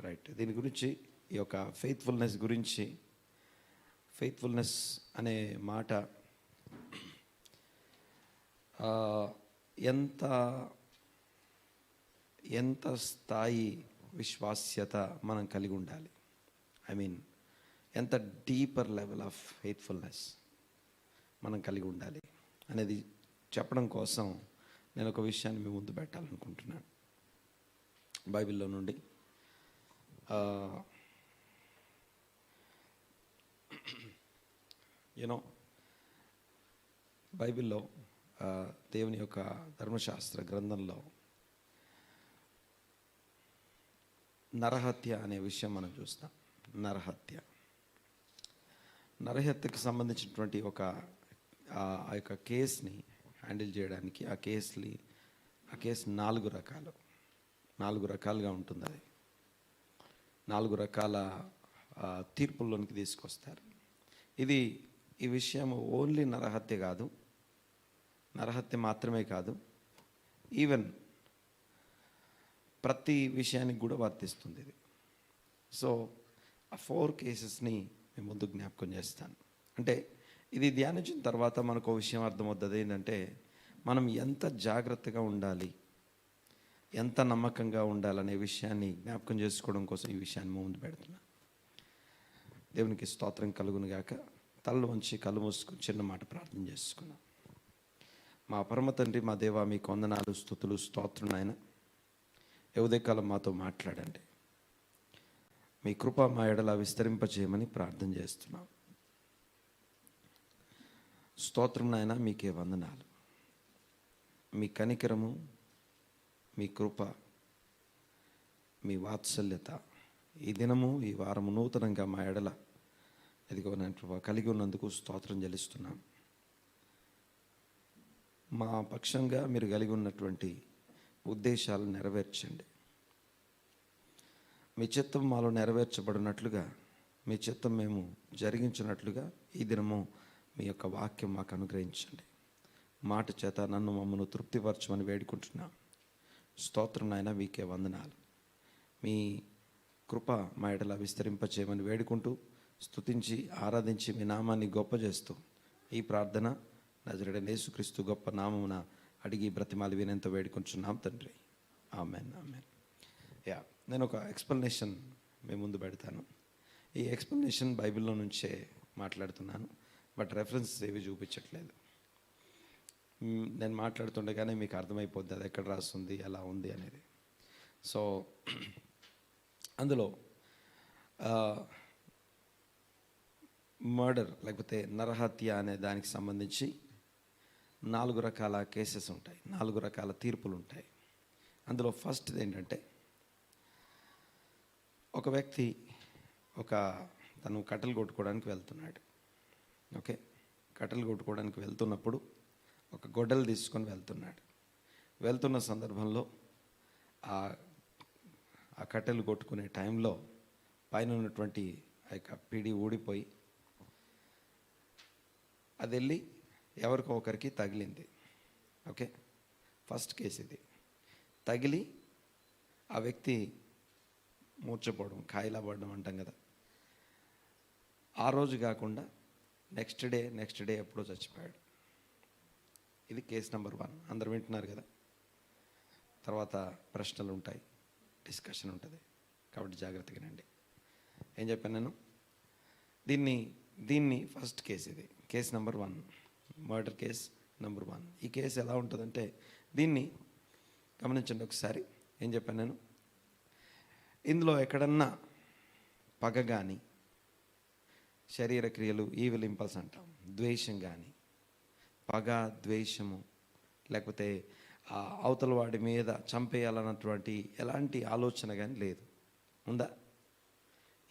Right. దీని గురించి ఈ యొక్క ఫెయిత్ఫుల్నెస్ గురించి, ఫెయిత్ఫుల్నెస్ అనే మాట ఎంత ఎంత స్థాయి విశ్వాస్యత మనం కలిగి ఉండాలి, ఐ మీన్ ఎంత డీపర్ లెవెల్ ఆఫ్ ఫెయిత్ఫుల్నెస్ మనం కలిగి ఉండాలి అనేది చెప్పడం కోసం నేను ఒక విషయాన్ని మీ ముందు పెట్టాలనుకుంటున్నాను. బైబిల్లో నుండి బైబిల్లో దేవుని యొక్క ధర్మశాస్త్ర గ్రంథంలో నరహత్య అనే విషయం మనం చూస్తాం. నరహత్యకు సంబంధించినటువంటి ఆ యొక్క కేసుని హ్యాండిల్ చేయడానికి ఆ కేసు 4 రకాలుగా ఉంటుంది. అది 4 రకాల తీర్పుల్లోనికి తీసుకొస్తారు. ఈ విషయం ఓన్లీ నరహత్య మాత్రమే కాదు, ఈవెన్ ప్రతి విషయానికి కూడా వర్తిస్తుంది ఇది. సో ఆ 4 కేసెస్ని మేము ముందు జ్ఞాపకం చేస్తాను. అంటే ఇది ధ్యానించిన తర్వాత మనకు విషయం అర్థమవుతుంది. ఏంటంటే మనం ఎంత జాగ్రత్తగా ఉండాలి, ఎంత నమ్మకంగా ఉండాలనే విషయాన్ని జ్ఞాపకం చేసుకోవడం కోసం ఈ విషయాన్ని ముందు పెడుతున్నా. దేవునికి స్తోత్రం కలుగును గాక. తలలు వంచి కళ్ళు మూసుకొని చిన్న మాట ప్రార్థన చేసుకున్నాం. మా పరమ తండ్రి, మా దేవా, మీకు వందనాలు, స్తుతులు, స్తోత్రం. నాయన ఈ ఉదయకాలం మాతో మాట్లాడండి. మీ కృప మా ఎడల విస్తరింపచేయమని ప్రార్థన చేస్తున్నాం. స్తోత్రం నాయన, మీకే వందనాలు. మీ కనికరము, మీ కృప, మీ వాత్సల్యత ఈ దినము, ఈ వారము నూతనంగా మా ఎడల ఇదిగో నా కృప కలిగి ఉన్నందుకు స్తోత్రం చెల్లిస్తున్నాం. మా పక్షంగా మీరు కలిగి ఉన్నటువంటి ఉద్దేశాలు నెరవేర్చండి. మీ చిత్తం మాలో నెరవేర్చబడినట్లుగా, మీ చిత్తం మేము జరిగించినట్లుగా ఈ దినము మీ యొక్క వాక్యం మాకు అనుగ్రహించండి. మాట చేత నన్ను మమ్మల్ని తృప్తిపరచమని వేడుకుంటున్నాం. స్తోత్రం నాయన, మీకే వందనాలు. మీ కృప మా ఎడల విస్తరింపచేయమని వేడుకుంటూ, స్తుతించి ఆరాధించి మీ నామాన్ని గొప్ప చేస్తూ ఈ ప్రార్థన నజరేయుడైన యేసుక్రీస్తు గొప్ప నామమున అడిగి బ్రతిమాలి వినేంత వేడుకుంటున్నాం తండ్రి. Amen, amen. నేను ఒక ఎక్స్ప్లెనేషన్ మీ ముందు పెడతాను. ఈ ఎక్స్ప్లెనేషన్ బైబిల్లో నుంచే మాట్లాడుతున్నాను, బట్ రెఫరెన్స్ ఏవి చూపించట్లేదు. నేను మాట్లాడుతుండగానే మీకు అర్థమైపోద్ది అది ఎక్కడ రాస్తుంది, ఎలా ఉంది అనేది. సో అందులో మర్డర్ లేకపోతే నరహత్య అనే దానికి సంబంధించి 4 రకాల కేసెస్ ఉంటాయి, 4 రకాల తీర్పులు ఉంటాయి. అందులో ఫస్ట్ ఏంటంటే, ఒక వ్యక్తి తను కట్టెలు కొట్టుకోవడానికి వెళ్తున్నాడు. ఓకే, కట్టెలు కొట్టుకోవడానికి వెళ్తున్నప్పుడు ఒక గొడ్డలు తీసుకొని వెళ్తున్న సందర్భంలో ఆ కట్టెలు కొట్టుకునే టైంలో పైన ఉన్నటువంటి ఆ యొక్క పిడి ఊడిపోయి అది వెళ్ళి ఎవరికో ఒకరికి తగిలింది. ఓకే, ఫస్ట్ కేసు ఇది. తగిలి ఆ వ్యక్తి మూర్చపోవడం, కాయిలా పడడం అంటాం కదా. ఆ రోజు కాకుండా నెక్స్ట్ డే ఎప్పుడో చచ్చిపోయాడు. ఇది కేసు నెంబర్ 1. అందరు వింటున్నారు కదా. తర్వాత ప్రశ్నలు ఉంటాయి, డిస్కషన్ ఉంటుంది, కాబట్టి జాగ్రత్తగా రండి. ఏం చెప్పాను నేను? దీన్ని ఫస్ట్ కేసు. ఇది case number 1, murder case number 1. ఈ కేసు ఎలా ఉంటుందంటే, దీన్ని గమనించండి ఒకసారి. ఏం చెప్పాను నేను? ఇందులో ఎక్కడన్నా పగ కానీ, శరీర క్రియలు, ఈవిల్ ఇంపల్స్ అంటాం, ద్వేషం కానీ, పగ, ద్వేషము, లేకపోతే అవతల వాడి మీద చంపేయాలన్నటువంటి ఎలాంటి ఆలోచన కానీ లేదు. ఉందా?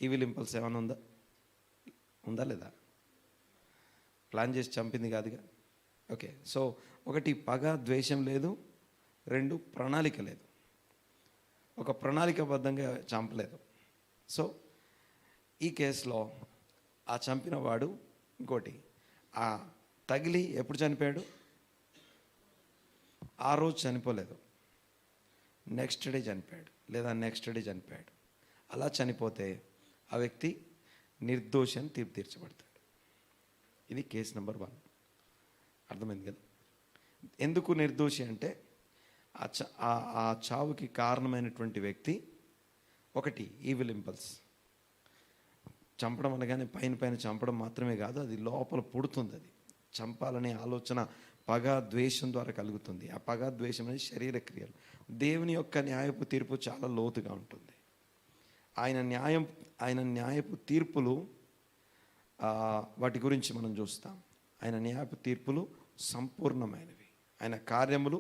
ఈవిల్ ఇంపల్స్ ఏమైనా ఉందా లేదా? ప్లాన్ చేసి చంపింది కాదుగా. ఓకే, సో 1 పగ, ద్వేషం లేదు. 2 ప్రణాళిక లేదు. ఒక ప్రణాళికాబద్ధంగా చంపలేదు. సో ఈ కేసులో ఆ చంపిన వాడు ఇంకోటి తగిలి ఎప్పుడు చనిపోయాడు? ఆ రోజు చనిపోలేదు, నెక్స్ట్ డే చనిపోయాడు, లేదా నెక్స్ట్ డే చనిపోయాడు. అలా చనిపోతే ఆ వ్యక్తి నిర్దోషి అని తీర్పు తీర్చబడతాడు. ఇది కేసు నెంబర్ 1. అర్థమైంది కదా? ఎందుకు నిర్దోషి అంటే ఆ చావుకి కారణమైనటువంటి వ్యక్తి ఒకటి ఈవిల్ ఇంపల్స్. చంపడం అనగానే పైన చంపడం మాత్రమే కాదు, అది లోపల పుడుతుంది. అది చంపాలనే ఆలోచన పగ ద్వేషం ద్వారా కలుగుతుంది. ఆ పగ ద్వేషం అనేది శరీర క్రియలు. దేవుని యొక్క న్యాయపు తీర్పు చాలా లోతుగా ఉంటుంది. ఆయన న్యాయపు తీర్పులు వాటి గురించి మనం చూస్తాం. ఆయన న్యాయపు తీర్పులు సంపూర్ణమైనవి, ఆయన కార్యములు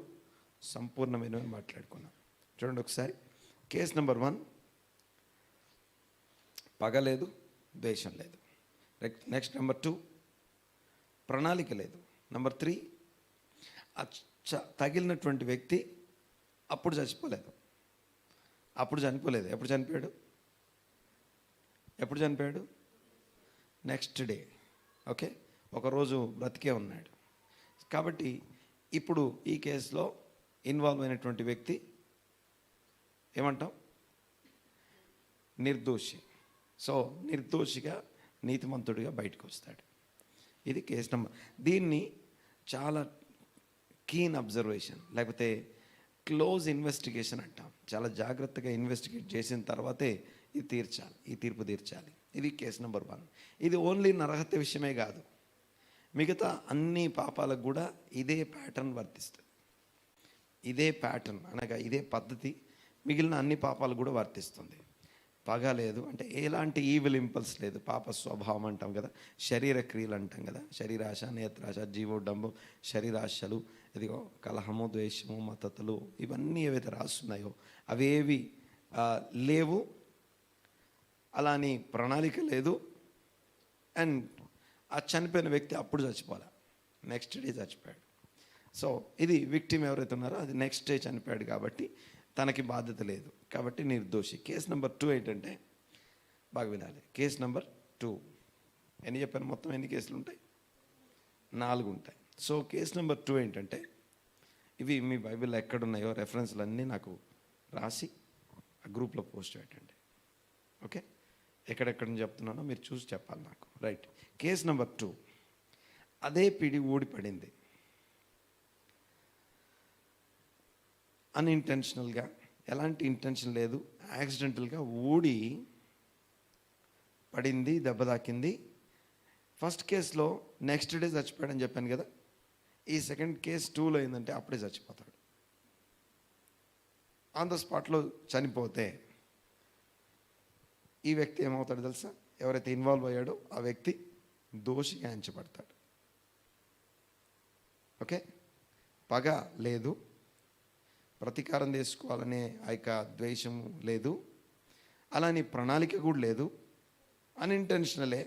సంపూర్ణమైనవి మాట్లాడుకున్నాం. చూడండి ఒకసారి. కేసు నెంబర్ 1, పగ లేదు, ద్వేషం లేదు. నెక్స్ట్ నెంబర్ 2, ప్రణాళిక లేదు. నెంబర్ 3, తగిలినటువంటి వ్యక్తి అప్పుడు చనిపోలేదు. ఎప్పుడు చనిపోయాడు? Next day. ఓకే, ఒకరోజు బ్రతికే ఉన్నాడు. కాబట్టి ఇప్పుడు ఈ కేసులో ఇన్వాల్వ్ అయినటువంటి వ్యక్తి ఏమంటాం? నిర్దోషి. సో నిర్దోషిగా నీతిమంతుడిగా బయటకు వస్తాడు. ఇది కేసు నెంబర్. దీన్ని చాలా కీన్ అబ్జర్వేషన్ లేకపోతే క్లోజ్ ఇన్వెస్టిగేషన్ అంటాం. చాలా జాగ్రత్తగా ఇన్వెస్టిగేట్ చేసిన తర్వాతే ఈ తీర్పు తీర్చాలి. ఇది కేసు నెంబర్ 1. ఇది ఓన్లీ నరహత్య విషయమే కాదు, మిగతా అన్ని పాపాలకు కూడా ఇదే ప్యాటర్న్ వర్తిస్తుంది. ఇదే ప్యాటర్న్ అనగా ఇదే పద్ధతి మిగిలిన అన్ని పాపాలకు కూడా వర్తిస్తుంది. పగ లేదు అంటే ఎలాంటి ఈవిల్ ఇంపల్స్ లేదు, పాప స్వభావం అంటాం కదా, శరీర క్రియలు అంటాం కదా, శరీరాశ, నేత్రాశ, జీవోడంబం, శరీరాశలు, ఇదిగో కలహము, ద్వేషము, మతతలు, ఇవన్నీ ఏవైతే రాస్తున్నాయో అవేవి లేవు. అలాని ప్రణాళిక లేదు. అండ్ ఆ చనిపోయిన వ్యక్తి అప్పుడు చచ్చిపోలే, నెక్స్ట్ డే చచ్చిపోయాడు. సో ఇది విక్టిమ్ ఎవరైతే ఉన్నారో అది నెక్స్ట్ డే చనిపోయాడు కాబట్టి తనకి బాధ్యత లేదు, కాబట్టి నిర్దోషి. కేసు నెంబర్ 2 ఏంటంటే, బాగా వినాలి. కేసు నెంబర్ 2 ఎన్ని చెప్పాను? మొత్తం ఎన్ని కేసులు ఉంటాయి? 4 ఉంటాయి. సో కేసు నెంబర్ 2 ఏంటంటే, ఇవి మీ బైబిల్లో ఎక్కడున్నాయో రెఫరెన్స్లు అన్నీ నాకు రాసి ఆ గ్రూప్లో పోస్ట్ పెట్టండి. ఓకే, ఎక్కడెక్కడ చెప్తున్నానో మీరు చూసి చెప్పాలి నాకు. రైట్. కేసు నెంబర్ 2, అదే పిడి ఊడిపడింది. అన్ఇంటెన్షనల్గా, ఎలాంటి ఇంటెన్షన్ లేదు, యాక్సిడెంటల్గా ఊడి పడింది, దెబ్బ తాకింది. ఫస్ట్ కేసులో నెక్స్ట్ డే చచ్చిపోయాడని చెప్పాను కదా. ఈ సెకండ్ కేసు 2లో ఏంటంటే అప్పుడే చచ్చిపోతాడు. ఆన్ ద స్పాట్లో చనిపోతే ఈ వ్యక్తి ఏమవుతాడు తెలుసా? ఎవరైతే ఇన్వాల్వ్ అయ్యాడో ఆ వ్యక్తి దోషిగా ఎంచబడతాడు. ఓకే, పగ లేదు, ప్రతీకారం తీసుకోవాలనే ఆ యొక్క ద్వేషం లేదు, అలాని ప్రణాళిక కూడా లేదు, అన్ఇంటెన్షనలే.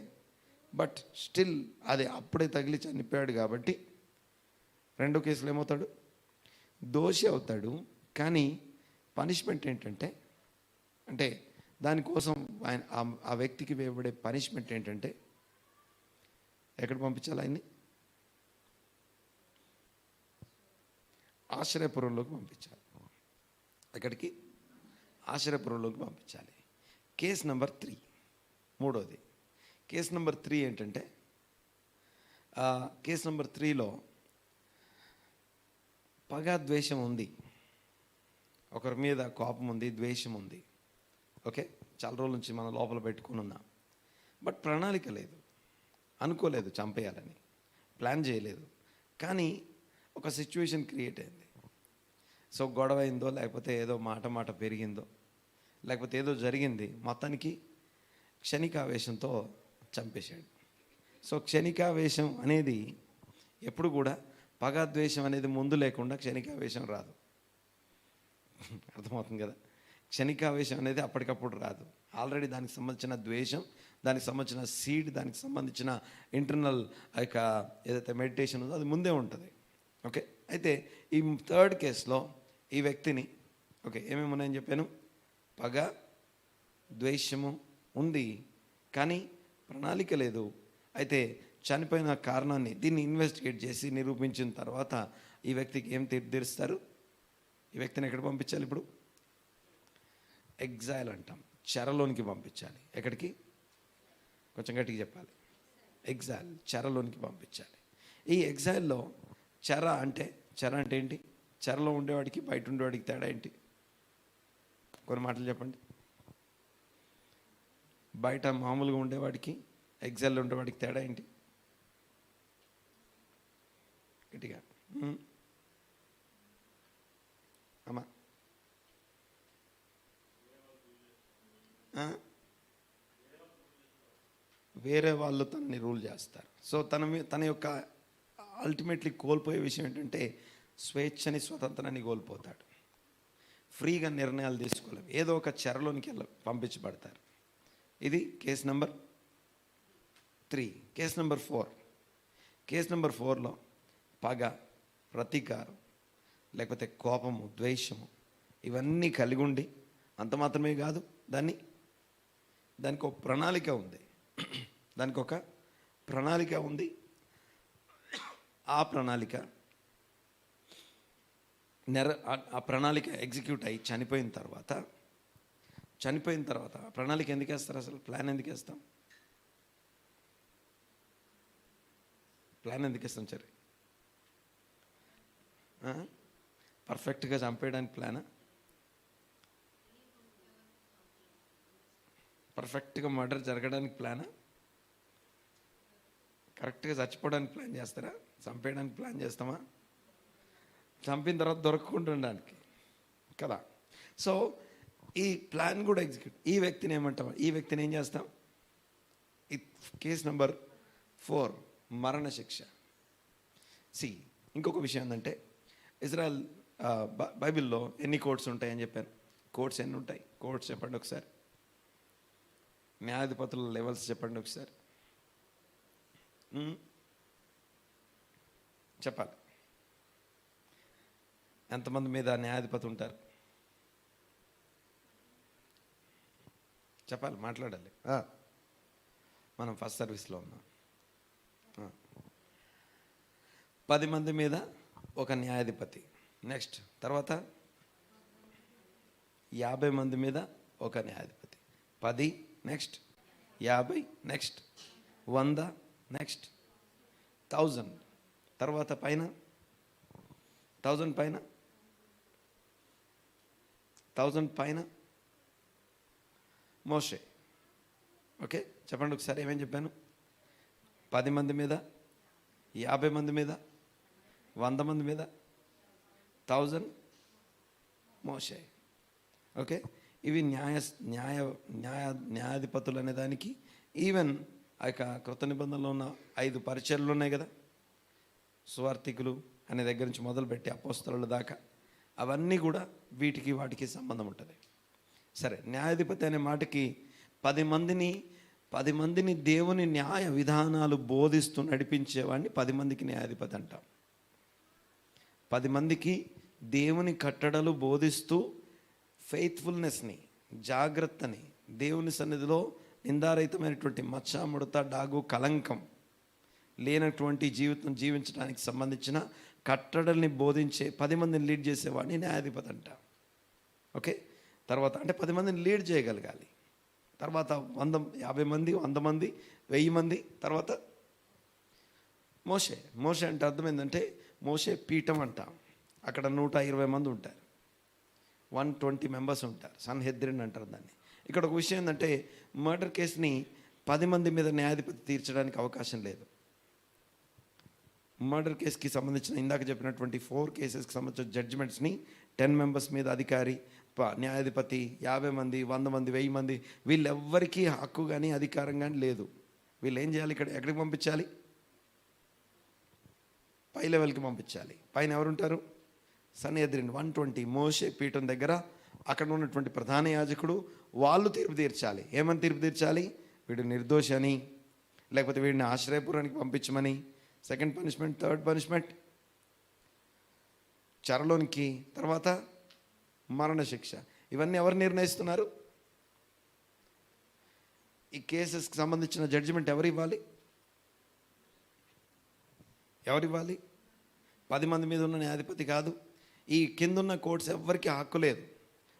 బట్ స్టిల్ అది అప్పుడే తగిలి చనిపోయాడు కాబట్టి 2 కేసులు ఏమవుతాడు? దోషి అవుతాడు. కానీ పనిష్మెంట్ ఏంటంటే, అంటే దానికోసం ఆ వ్యక్తికి వేయబడే పనిష్మెంట్ ఏంటంటే, ఎక్కడ పంపించాలి ఆయన్ని? ఆశ్రయపురంలోకి పంపించాలి. ఎక్కడికి? ఆశ్రయపురంలోకి పంపించాలి. Case number 3, 3వది. కేసు నెంబర్ 3 ఏంటంటే, కేసు నెంబర్ 3లో పగ ద్వేషం ఉంది, ఒకరి మీద కోపం ఉంది, ద్వేషం ఉంది. ఓకే, చాలా రోజుల నుంచి మనం లోపల పెట్టుకుని ఉన్నాం. బట్ ప్రణాళిక లేదు, అనుకోలేదు చంపేయాలని, ప్లాన్ చేయలేదు. కానీ ఒక సిచ్యువేషన్ క్రియేట్ అయింది. సో గొడవ అయిందో, లేకపోతే ఏదో మాట పెరిగిందో, లేకపోతే ఏదో జరిగింది, మొత్తానికి క్షణికావేశంతో చంపేశాడు. సో క్షణికావేశం అనేది ఎప్పుడు కూడా, పగద్వేషం అనేది ముందు లేకుండా క్షణికావేశం రాదు. అర్థమవుతుంది కదా? క్షణికావేశం అనేది అప్పటికప్పుడు రాదు. ఆల్రెడీ దానికి సంబంధించిన ద్వేషం, దానికి సంబంధించిన సీడ్, దానికి సంబంధించిన ఇంటర్నల్ ఆ యొక్క ఏదైతే మెడిటేషన్ ఉందో అది ముందే ఉంటుంది. ఓకే, అయితే ఈ 3rd కేసులో ఈ వ్యక్తిని, ఓకే, ఏమేమి ఉన్నాయని చెప్పాను? పగ, ద్వేషము ఉంది, కానీ ప్రణాళిక లేదు. అయితే చనిపోయిన కారణాన్ని దీన్ని ఇన్వెస్టిగేట్ చేసి నిరూపించిన తర్వాత ఈ వ్యక్తికి ఏం తీర్పు తీరుస్తారు? ఈ వ్యక్తిని ఎక్కడ పంపించాలి? ఇప్పుడు ఎగ్జైల్ అంటాం, చెరలోనికి పంపించాలి. ఎక్కడికి? కొంచెం గట్టిగా చెప్పాలి. ఎగ్జైల్, చెరలోనికి పంపించాలి. ఈ ఎగ్జైల్లో చెర అంటే ఏంటి? చెరలో ఉండేవాడికి బయట ఉండేవాడికి తేడా ఏంటి? కొన్ని మాటలు చెప్పండి. బయట మామూలుగా ఉండేవాడికి ఎగ్జైల్లో ఉండేవాడికి తేడా ఏంటి? గట్టిగా అమ్మా. వేరే వాళ్ళు తనని రూల్ చేస్తారు. సో తన యొక్క అల్టిమేట్లీ కోల్పోయే విషయం ఏంటంటే స్వేచ్ఛని, స్వతంత్రాన్ని కోల్పోతాడు. ఫ్రీగా నిర్ణయాలు తీసుకోలేము. ఏదో ఒక చెరలోనికి పంపించబడతారు. ఇది case number 3. Case number 4. Case number 4లో పగ, ప్రతీకారం, లేకపోతే కోపము, ద్వేషము ఇవన్నీ కలిగి ఉండి, అంత మాత్రమే కాదు, దానికి ఒక ప్రణాళిక ఉంది. ఆ ప్రణాళిక ఎగ్జిక్యూట్ అయ్యి చనిపోయిన తర్వాత ప్రణాళిక ఎందుకు వేస్తారు? అసలు ప్లాన్ ఎందుకు వేస్తాం? సరే, పర్ఫెక్ట్గా చంపేయడానికి ప్లానా? పర్ఫెక్ట్గా మర్డర్ జరగడానికి ప్లానా? కరెక్ట్గా చచ్చిపోవడానికి ప్లాన్ చేస్తారా? చంపేయడానికి ప్లాన్ చేస్తామా? చంపిన తర్వాత దొరకకుంటుండడానికి కదా. సో ఈ ప్లాన్ కూడా ఎగ్జిక్యూట్. ఈ వ్యక్తిని ఏమంటాం? ఈ వ్యక్తిని ఏం చేస్తాం? ఈ కేసు నెంబర్ 4 మరణశిక్ష. ఇంకొక విషయం ఏంటంటే ఇజ్రాయెల్ బైబిల్లో ఎన్ని కోర్ట్స్ ఉంటాయని చెప్పాను. కోర్ట్స్ ఎన్ని ఉంటాయి? కోర్ట్స్ చెప్పండి ఒకసారి. న్యాయాధిపతుల లెవెల్స్ చెప్పండి ఒకసారి. చెప్పాలి. ఎంతమంది మీద న్యాయాధిపతి ఉంటారు? చెప్పాలి, మాట్లాడాలి. మనం ఫస్ట్ సర్వీస్లో ఉన్నాం. 10 మంది మీద ఒక న్యాయాధిపతి. నెక్స్ట్ తర్వాత 50 మంది మీద ఒక న్యాయాధిపతి. 10, నెక్స్ట్ 50, నెక్స్ట్ 100, నెక్స్ట్ 1000, తర్వాత పైన 1000 పైన మోషే. ఓకే, చెప్పండి ఒకసారి ఏమేమి చెప్పాను? 10 మంది మీద, 50 మంది మీద, 100 మంది మీద, 1000 మోషే. ఓకే, ఇవి న్యాయాధిపతులు అనే దానికి ఈవెన్ ఆ యొక్క కృత నిబంధనలో ఉన్న 5 పరిచర్లు ఉన్నాయి కదా, సువార్థికులు అనే దగ్గర నుంచి మొదలుపెట్టి అపోస్తలుల దాకా, అవన్నీ కూడా వాటికి సంబంధం ఉంటుంది. సరే, న్యాయాధిపతి అనే మాటకి 10 మందిని దేవుని న్యాయ విధానాలు బోధిస్తూ నడిపించేవాడిని 10 మందికి న్యాయాధిపతి అంటాం. 10 మందికి దేవుని కట్టడలు బోధిస్తూ ఫెయిత్ఫుల్నెస్ని, జాగ్రత్తని, దేవుని సన్నిధిలో నిందారహితమైనటువంటి మచ్చ, ముడత, డాగు, కలంకం లేనటువంటి జీవితం జీవించడానికి సంబంధించిన కట్టడల్ని బోధించే 10 మందిని లీడ్ చేసేవాడిని న్యాయాధిపతి అంట. ఓకే, తర్వాత అంటే 10 మందిని లీడ్ చేయగలగాలి. తర్వాత 50 మంది, 100 మంది, 1000 మంది. తర్వాత మోషే అంటే అర్థం ఏంటంటే మోషే పీఠం అంటాం. అక్కడ 120 మంది ఉంటారు, 120 మెంబర్స్ ఉంటారు. సన్హెద్రిన్ అంటారు దాన్ని. ఇక్కడ ఒక విషయం ఏంటంటే మర్డర్ కేసుని 10 మంది మీద న్యాయాధిపతి తీర్చడానికి అవకాశం లేదు. మర్డర్ కేసుకి సంబంధించిన ఇందాక చెప్పినటువంటి 4 కేసెస్కి సంబంధించిన జడ్జిమెంట్స్ని 10 మెంబర్స్ మీద అధికారి, న్యాయాధిపతి, 50 మంది, 100 మంది, 1000 మంది, వీళ్ళెవ్వరికీ హక్కు కానీ అధికారం కానీ లేదు. వీళ్ళు ఏం చేయాలి? ఎక్కడికి పంపించాలి? పై లెవెల్కి పంపించాలి. పైన ఎవరుంటారు? సన్హెద్రిన్ 120 మోషే పీఠం దగ్గర అక్కడ ఉన్నటువంటి ప్రధాన యాజకుడు, వాళ్ళు తీర్పు తీర్చాలి. ఏమని తీర్పు తీర్చాలి? వీడు నిర్దోషి అని, లేకపోతే వీడిని ఆశ్రయపురానికి పంపించమని. సెకండ్ పనిష్మెంట్, థర్డ్ పనిష్మెంట్ చెరలోనికి, తర్వాత మరణశిక్ష. ఇవన్నీ ఎవరు నిర్ణయిస్తున్నారు? ఈ కేసెస్కి సంబంధించిన జడ్జిమెంట్ ఎవరు ఇవ్వాలి? 10 మంది మీద ఉన్న న్యాయాధిపతి కాదు. ఈ కిందున్న కోర్ట్స్ ఎవరికి హక్కు లేదు.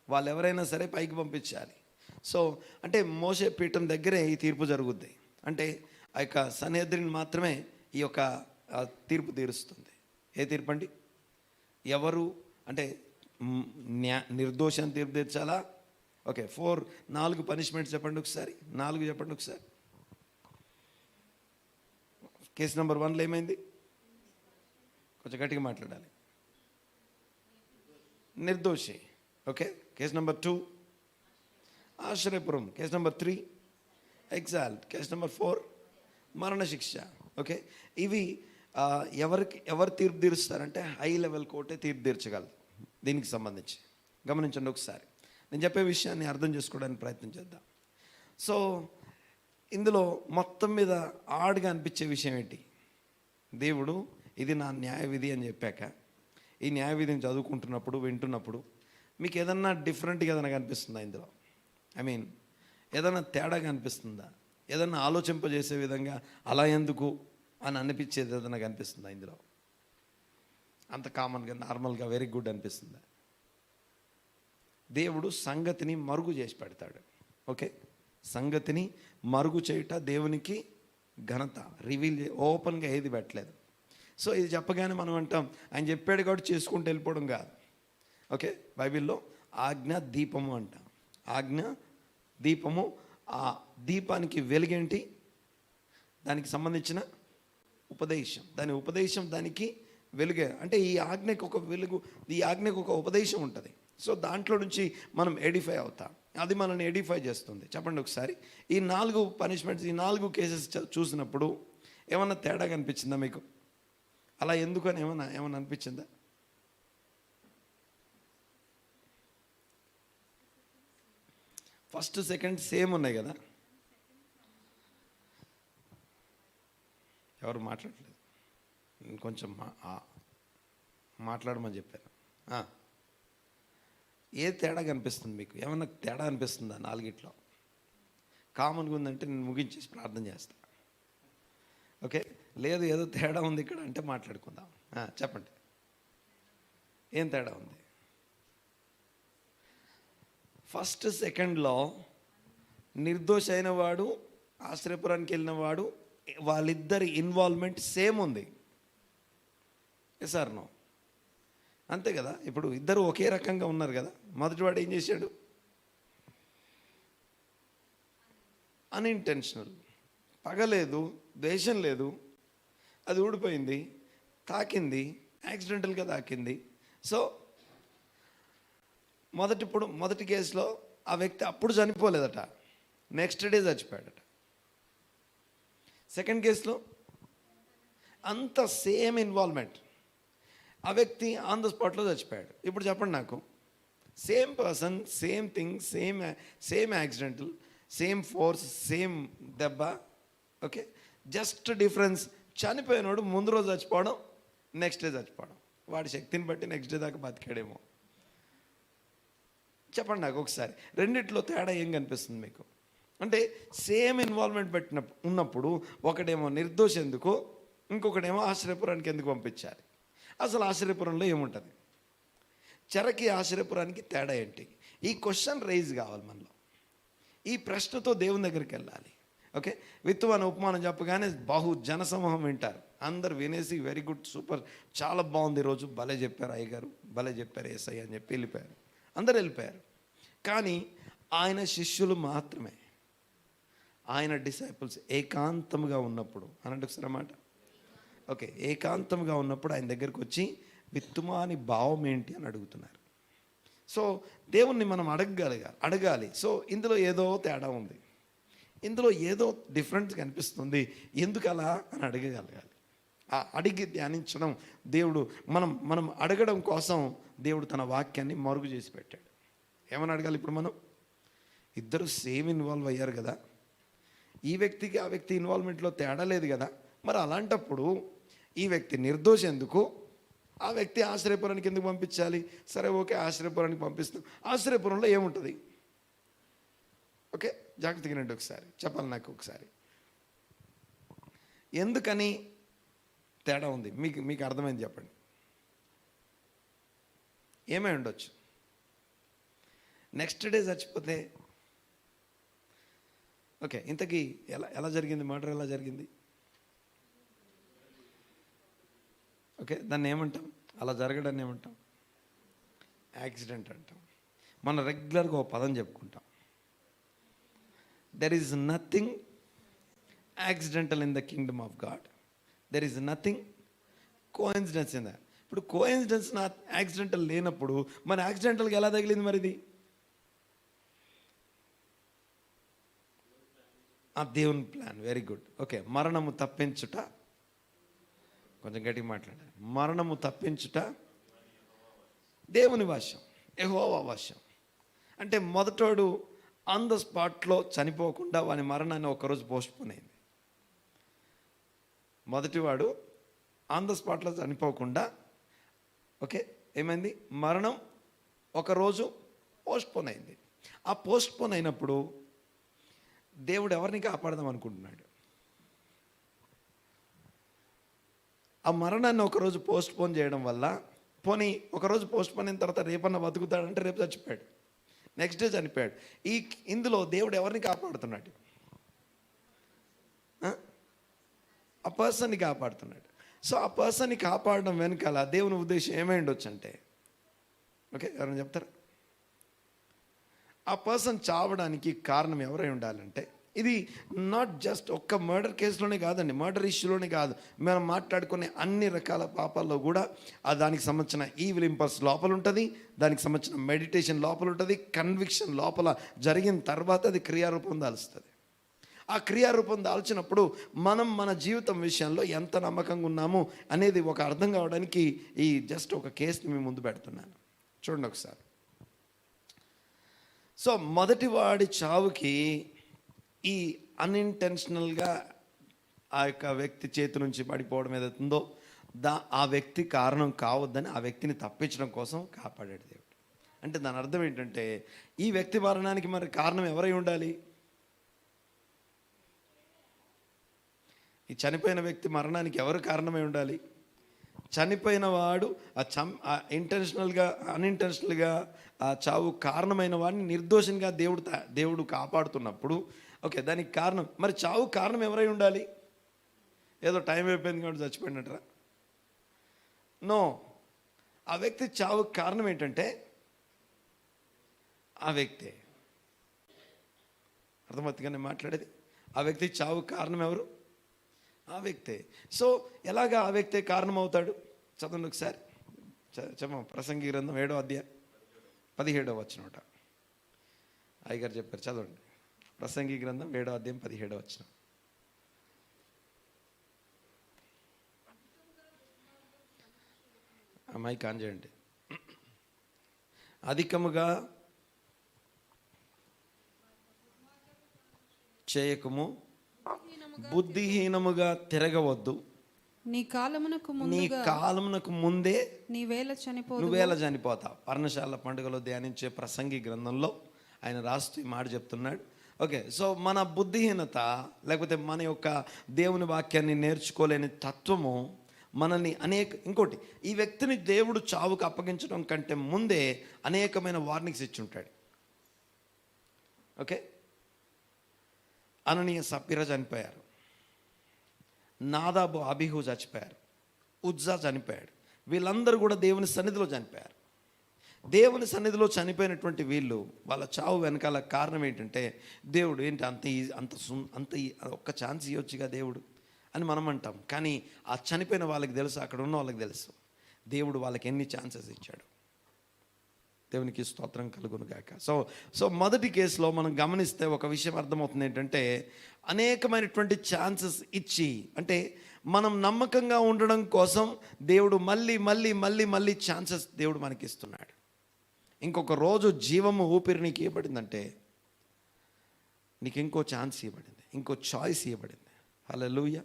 వాళ్ళు ఎవరైనా సరే పైకి పంపించాలి. సో అంటే మోషే పీఠం దగ్గరే ఈ తీర్పు జరుగుద్ది. అంటే ఆ యొక్క సన్హెద్రిన్ మాత్రమే ఈ యొక్క తీర్పు తీరుస్తుంది. ఏ తీర్పు అండి? ఎవరు అంటే నిర్దోషాన్ని తీర్పు తీర్చాలా? ఓకే, 4 పనిష్మెంట్స్ చెప్పండి ఒకసారి. 4 చెప్పండి ఒకసారి. కేసు నెంబర్ 1లో ఏమైంది? కొంచెం గట్టిగా మాట్లాడాలి. నిర్దోషి. ఓకే. కేసు నెంబర్ 2 ఆశ్రయపురం. Case number 3 exalt. Case number 4 మరణశిక్ష. ఓకే, ఇవి ఎవరు తీర్పు తీరుస్తారంటే హై లెవెల్ కోర్టే తీర్పు తీర్చగలరు దీనికి సంబంధించి. గమనించండి ఒకసారి, నేను చెప్పే విషయాన్ని అర్థం చేసుకోవడానికి ప్రయత్నం చేద్దాం. సో ఇందులో మొత్తం మీద ఆడుగా అనిపించే విషయం ఏంటి? దేవుడు ఇది నా న్యాయ విధి అని చెప్పాక ఈ న్యాయ విధిని చదువుకుంటున్నప్పుడు వింటున్నప్పుడు మీకు ఏదన్నా డిఫరెంట్గా ఏదైనా కనిపిస్తుందా ఇందులో? ఐ మీన్ ఏదైనా తేడాగా అనిపిస్తుందా? ఏదన్నా ఆలోచింపజేసే విధంగా అలా ఎందుకు అని అనిపించేది ఏదైనా కనిపిస్తుందా ఇందులో? అంత కామన్గా నార్మల్గా వెరీ గుడ్ అనిపిస్తుందా? దేవుడు సంగతిని మరుగు చేసి పెడతాడు. ఓకే, సంగతిని మరుగు చేయుట దేవునికి ఘనత. రివీల్ ఓపెన్గా ఏది పెట్టలేదు. సో ఇది చెప్పగానే మనం అంటాం ఆయన చెప్పాడు కాబట్టి చేసుకుంటూ వెళ్ళిపోవడం కాదు. ఓకే, బైబిల్లో ఆజ్ఞ దీపము అంటాం. ఆజ్ఞ దీపము. ఆ దీపానికి వెలుగేంటి? దానికి సంబంధించిన ఉపదేశం. దాని ఉపదేశం దానికి వెలుగే. అంటే ఈ ఆజ్ఞకు ఒక వెలుగు, ఈ ఆజ్ఞకు ఒక ఉపదేశం ఉంటుంది. సో దాంట్లో నుంచి మనం ఎడిఫై అవుతాం. అది మనల్ని ఎడిఫై చేస్తుంది. చెప్పండి ఒకసారి, ఈ 4 పనిష్మెంట్స్, ఈ 4 కేసెస్ చూసినప్పుడు ఏమన్నా తేడా కనిపించిందా మీకు? అలా ఎందుకని ఏమన్నా అనిపించిందా? ఫస్ట్ సెకండ్ సేమ్ ఉన్నాయి కదా? ఎవరు మాట్లాడలేదు, కొంచెం మాట్లాడమని చెప్పాను. ఏ తేడా కనిపిస్తుంది మీకు? ఏమన్నా తేడా అనిపిస్తుందా 4గిట్లో? కామన్గా ఉందంటే నేను ముగించేసి ప్రార్థన చేస్తా. ఓకే, లేదు ఏదో తేడా ఉంది ఇక్కడ అంటే మాట్లాడుకుందాం. చెప్పండి, ఏం తేడా ఉంది? ఫస్ట్ సెకండ్లో నిర్దోష అయిన వాడు, ఆశ్రయపురానికి వెళ్ళిన వాడు, వాళ్ళిద్దరి ఇన్వాల్వ్మెంట్ సేమ్ ఉంది. Yes or no? అంతే కదా. ఇప్పుడు ఇద్దరు ఒకే రకంగా ఉన్నారు కదా. మొదటివాడు ఏం చేశాడు? అన్ఇంటెన్షనల్, పగలేదు, ద్వేషం లేదు, అది ఊడిపోయింది, తాకింది, యాక్సిడెంటల్గా తాకింది. సో మొదటి కేసులో ఆ వ్యక్తి అప్పుడు చనిపోలేదట, నెక్స్ట్ డే చచ్చిపోయాడట. సెకండ్ కేసులో అంత సేమ్ ఇన్వాల్వ్మెంట్, ఆ వ్యక్తి ఆన్ ద స్పాట్లో చచ్చిపోయాడు. ఇప్పుడు చెప్పండి నాకు, same person, same thing, same accidental, same force, same దెబ్బ. ఓకే, జస్ట్ డిఫరెన్స్ చనిపోయినోడు ముందు రోజు చచ్చిపోవడం, నెక్స్ట్ డే చచ్చిపోవడం. వాడి శక్తిని బట్టి నెక్స్ట్ డే దాకా బతికాడేమో. చెప్పండి నాకు ఒకసారి, రెండిట్లో తేడా ఏం కనిపిస్తుంది మీకు? అంటే సేమ్ ఇన్వాల్వ్మెంట్ ఉన్నప్పుడు ఒకడేమో నిర్దోష ఎందుకు, ఇంకొకడేమో ఆశ్రయపురానికి ఎందుకు పంపించాలి? అసలు ఆశ్రయపురంలో ఏముంటుంది? చెరకి ఆశ్రయపురానికి తేడా ఏంటి? ఈ క్వశ్చన్ రైజ్ కావాలి మనలో. ఈ ప్రశ్నతో దేవుని దగ్గరికి వెళ్ళాలి. ఓకే, విత్తువాని ఉపమానం చెప్పగానే జనసమూహం వింటారు. అందరు వినేసి వెరీ గుడ్, సూపర్, చాలా బాగుంది ఈరోజు, భలే చెప్పారు అయ్యగారు, భలే చెప్పారు ఏసై అని చెప్పి వెళ్ళిపోయారు. అందరు వెళ్ళిపోయారు. కానీ ఆయన శిష్యులు మాత్రమే, ఆయన డిసైపుల్స్ ఏకాంతంగా ఉన్నప్పుడు అనంటే ఒకసారి అన్నమాట. ఓకే, ఏకాంతంగా ఉన్నప్పుడు ఆయన దగ్గరికి వచ్చి విత్తుమాని భావం ఏంటి అని అడుగుతున్నారు. సో దేవుణ్ణి మనం అడగాలి. సో ఇందులో ఏదో తేడా ఉంది, ఇందులో ఏదో డిఫరెంట్ కనిపిస్తుంది, ఎందుకు అలా అని అడగగలగాలి. అడిగి ధ్యానించడం దేవుడు, మనం అడగడం కోసం దేవుడు తన వాక్యాన్ని మరుగు చేసి పెట్టాడు. ఏమని అడగాలి ఇప్పుడు మనం? ఇద్దరు సేమ్ ఇన్వాల్వ్ అయ్యారు కదా, ఈ వ్యక్తికి ఆ వ్యక్తి ఇన్వాల్వ్మెంట్లో తేడా లేదు కదా, మరి అలాంటప్పుడు ఈ వ్యక్తి నిర్దోష ఎందుకు, ఆ వ్యక్తి ఆశ్రయపురానికి ఎందుకు పంపించాలి? సరే ఓకే, ఆశ్రయపురానికి పంపిస్తాం. ఆశ్రయపురంలో ఏముంటుంది? ఓకే, జాగ్రత్తగా రండి ఒకసారి, చెప్పాలి నాకు ఒకసారి, ఎందుకని తేడా ఉంది మీకు అర్థమైంది చెప్పండి. ఏమై ఉండొచ్చు? నెక్స్ట్ డే చచ్చిపోతే ఓకే, ఇంతకీ ఎలా ఎలా జరిగింది మర్డర్? ఎలా జరిగింది? ఓకే, దాన్ని ఏమంటాం? అలా జరగడాన్ని ఏమంటాం? యాక్సిడెంట్ అంటాం. మనం రెగ్యులర్గా ఒక పదం చెప్పుకుంటాం, there is nothing accidental in the Kingdom of God. There is nothing coincidence in that. ఇప్పుడు కోఇన్సిడెన్స్ నా యాక్సిడెంటల్ లేనప్పుడు మన యాక్సిడెంటల్గా ఎలా తగిలింది మరి ఇది? ఆ దేవుని ప్లాన్. Very good. ఓకే, మరణము తప్పించుట, కొంచెం గట్టిగా మాట్లాడారు. మరణము తప్పించుట దేవుని వాష్యం, యెహోవా వాష్యం. అంటే మొదటోడు ఆన్ ద స్పాట్లో చనిపోకుండా వాని మరణాన్ని ఒకరోజు పోస్ట్పోన్ అయింది. మొదటివాడు ఆన్ ద స్పాట్లో చనిపోకుండా, ఓకే, ఏమైంది? మరణం ఒకరోజు పోస్ట్పోన్ అయింది. ఆ పోస్ట్పోన్ అయినప్పుడు దేవుడు ఎవరిని కాపాడదాం అనుకుంటున్నాడు? ఆ మరణాన్ని ఒకరోజు పోస్ట్పోన్ చేయడం వల్ల, పోనీ ఒకరోజు పోస్ట్పోన్ అయిన తర్వాత రేపన్నా బతుకుతాడంటే రేపు చచ్చిపోయాడు, నెక్స్ట్ డే చనిపోయాడు. ఇందులో దేవుడు ఎవరిని కాపాడుతున్నాడు? ఆ పర్సన్ని కాపాడుతున్నాడు. సో ఆ పర్సన్ని కాపాడడం వెనకాల దేవుని ఉద్దేశం ఏమై ఉండొచ్చు అంటే, ఓకే, ఎవరైనా చెప్తారా? ఆ పర్సన్ చావడానికి కారణం ఎవరై ఉండాలంటే, ఇది నాట్ జస్ట్ ఒక్క మర్డర్ కేసులోనే కాదండి, మర్డర్ ఇష్యూలోనే కాదు, మనం మాట్లాడుకునే అన్ని రకాల పాపాల్లో కూడా దానికి సంబంధించిన ఈవిల్ ఇంపల్స్ లోపల ఉంటుంది, దానికి సంబంధించిన మెడిటేషన్ లోపల ఉంటుంది, కన్విక్షన్ లోపల జరిగిన తర్వాత అది క్రియారూపం దాల్స్తుంది. ఆ క్రియారూపం దాల్చినప్పుడు మనం మన జీవితం విషయంలో ఎంత నమ్మకంగా ఉన్నాము అనేది ఒక అర్థం కావడానికి ఈ జస్ట్ ఒక కేసుని మీ ముందు పెడుతున్నాను. చూడండి ఒకసారి. సో మొదటి వాడి చావుకి ఈ అన్ఇంటెన్షనల్గా ఆ యొక్క వ్యక్తి చేతి నుంచి పడిపోవడం ఏదైతుందో ఆ వ్యక్తి కారణం కావద్దని ఆ వ్యక్తిని తప్పించడం కోసం కాపాడాడు దేవుడు. అంటే దాని అర్థం ఏంటంటే, ఈ వ్యక్తి మరణానికి మరి కారణం ఎవరై ఉండాలి? ఈ చనిపోయిన వ్యక్తి మరణానికి ఎవరు కారణమై ఉండాలి? చనిపోయిన వాడు ఇంటెన్షనల్గా అన్ఇంటెన్షనల్గా ఆ చావు కారణమైన వాడిని నిర్దోషంగా దేవుడు కాపాడుతున్నప్పుడు, ఓకే, దానికి కారణం మరి చావు కారణం ఎవరై ఉండాలి? ఏదో టైం అయిపోయింది కాబట్టి చచ్చిపోయినట్రా? నో, ఆ వ్యక్తి చావు కారణం ఏంటంటే ఆ వ్యక్తే. అర్థమవుతుందిగా నేను మాట్లాడేది? ఆ వ్యక్తి చావు కారణం ఎవరు? ఆ వ్యక్తే. సో ఎలాగా ఆ వ్యక్తే కారణం అవుతాడు? చదవండి ఒకసారి. ప్రసంగి గ్రంథం 7వ అధ్యాయం 17వ వచనం. అయ్యగారు చెప్పారు, చదవండి. ప్రసంగి గ్రంథం 7వ అధ్యాయం 17వ వచనం. అమ్మాయి కాన్ చేయండి. అధికముగా చేయకము, బుద్ధిహీనముగా తిరగవద్దు, నీ కాలమునకు ముందే నువ్వేళ చనిపోతావు. పర్ణశాల పండుగలో ధ్యానించే ప్రసంగి గ్రంథంలో ఆయన రాస్తూ ఈ మాట చెప్తున్నాడు. ఓకే, సో మన బుద్ధిహీనత లేకపోతే మన యొక్క దేవుని వాక్యాన్ని నేర్చుకోలేని తత్వము మనల్ని ఇంకోటి, ఈ వ్యక్తిని దేవుడు చావుకు అప్పగించడం కంటే ముందే అనేకమైన వార్నింగ్స్ ఇచ్చి ఉంటాడు. ఓకే, అననీయ సప్పిర చనిపోయారు, నాదాబు అబీహు చచ్చిపోయారు, ఉజ్జా చనిపోయాడు. వీళ్ళందరూ కూడా దేవుని సన్నిధిలో చనిపోయారు. దేవుని సన్నిధిలో చనిపోయినటువంటి వీళ్ళు వాళ్ళ చావు వెనకాల కారణం ఏంటంటే, దేవుడు ఏంటి అంత ఒక్క ఛాన్స్ ఇవ్వచ్చుగా దేవుడు అని మనం అంటాం. కానీ ఆ చనిపోయిన వాళ్ళకి తెలుసు, అక్కడ ఉన్న వాళ్ళకి తెలుసు దేవుడు వాళ్ళకి ఎన్ని ఛాన్సెస్ ఇచ్చాడు. దేవునికి స్తోత్రం కలుగును గాక. సో మొదటి కేసులో మనం గమనిస్తే ఒక విషయం అర్థమవుతుంది ఏంటంటే, అనేకమైనటువంటి ఛాన్సెస్ ఇచ్చి, అంటే మనం నమ్మకంగా ఉండడం కోసం దేవుడు మళ్ళీ మళ్ళీ మళ్ళీ మళ్ళీ ఛాన్సెస్ దేవుడు మనకి ఇస్తున్నాడు. ఇంకొక రోజు జీవము ఊపిరి నీకు ఇవ్వబడిందంటే నీకు ఇంకో ఛాన్స్ ఇవ్వబడింది, ఇంకో చాయిస్ ఇవ్వబడింది. హల్లెలూయా.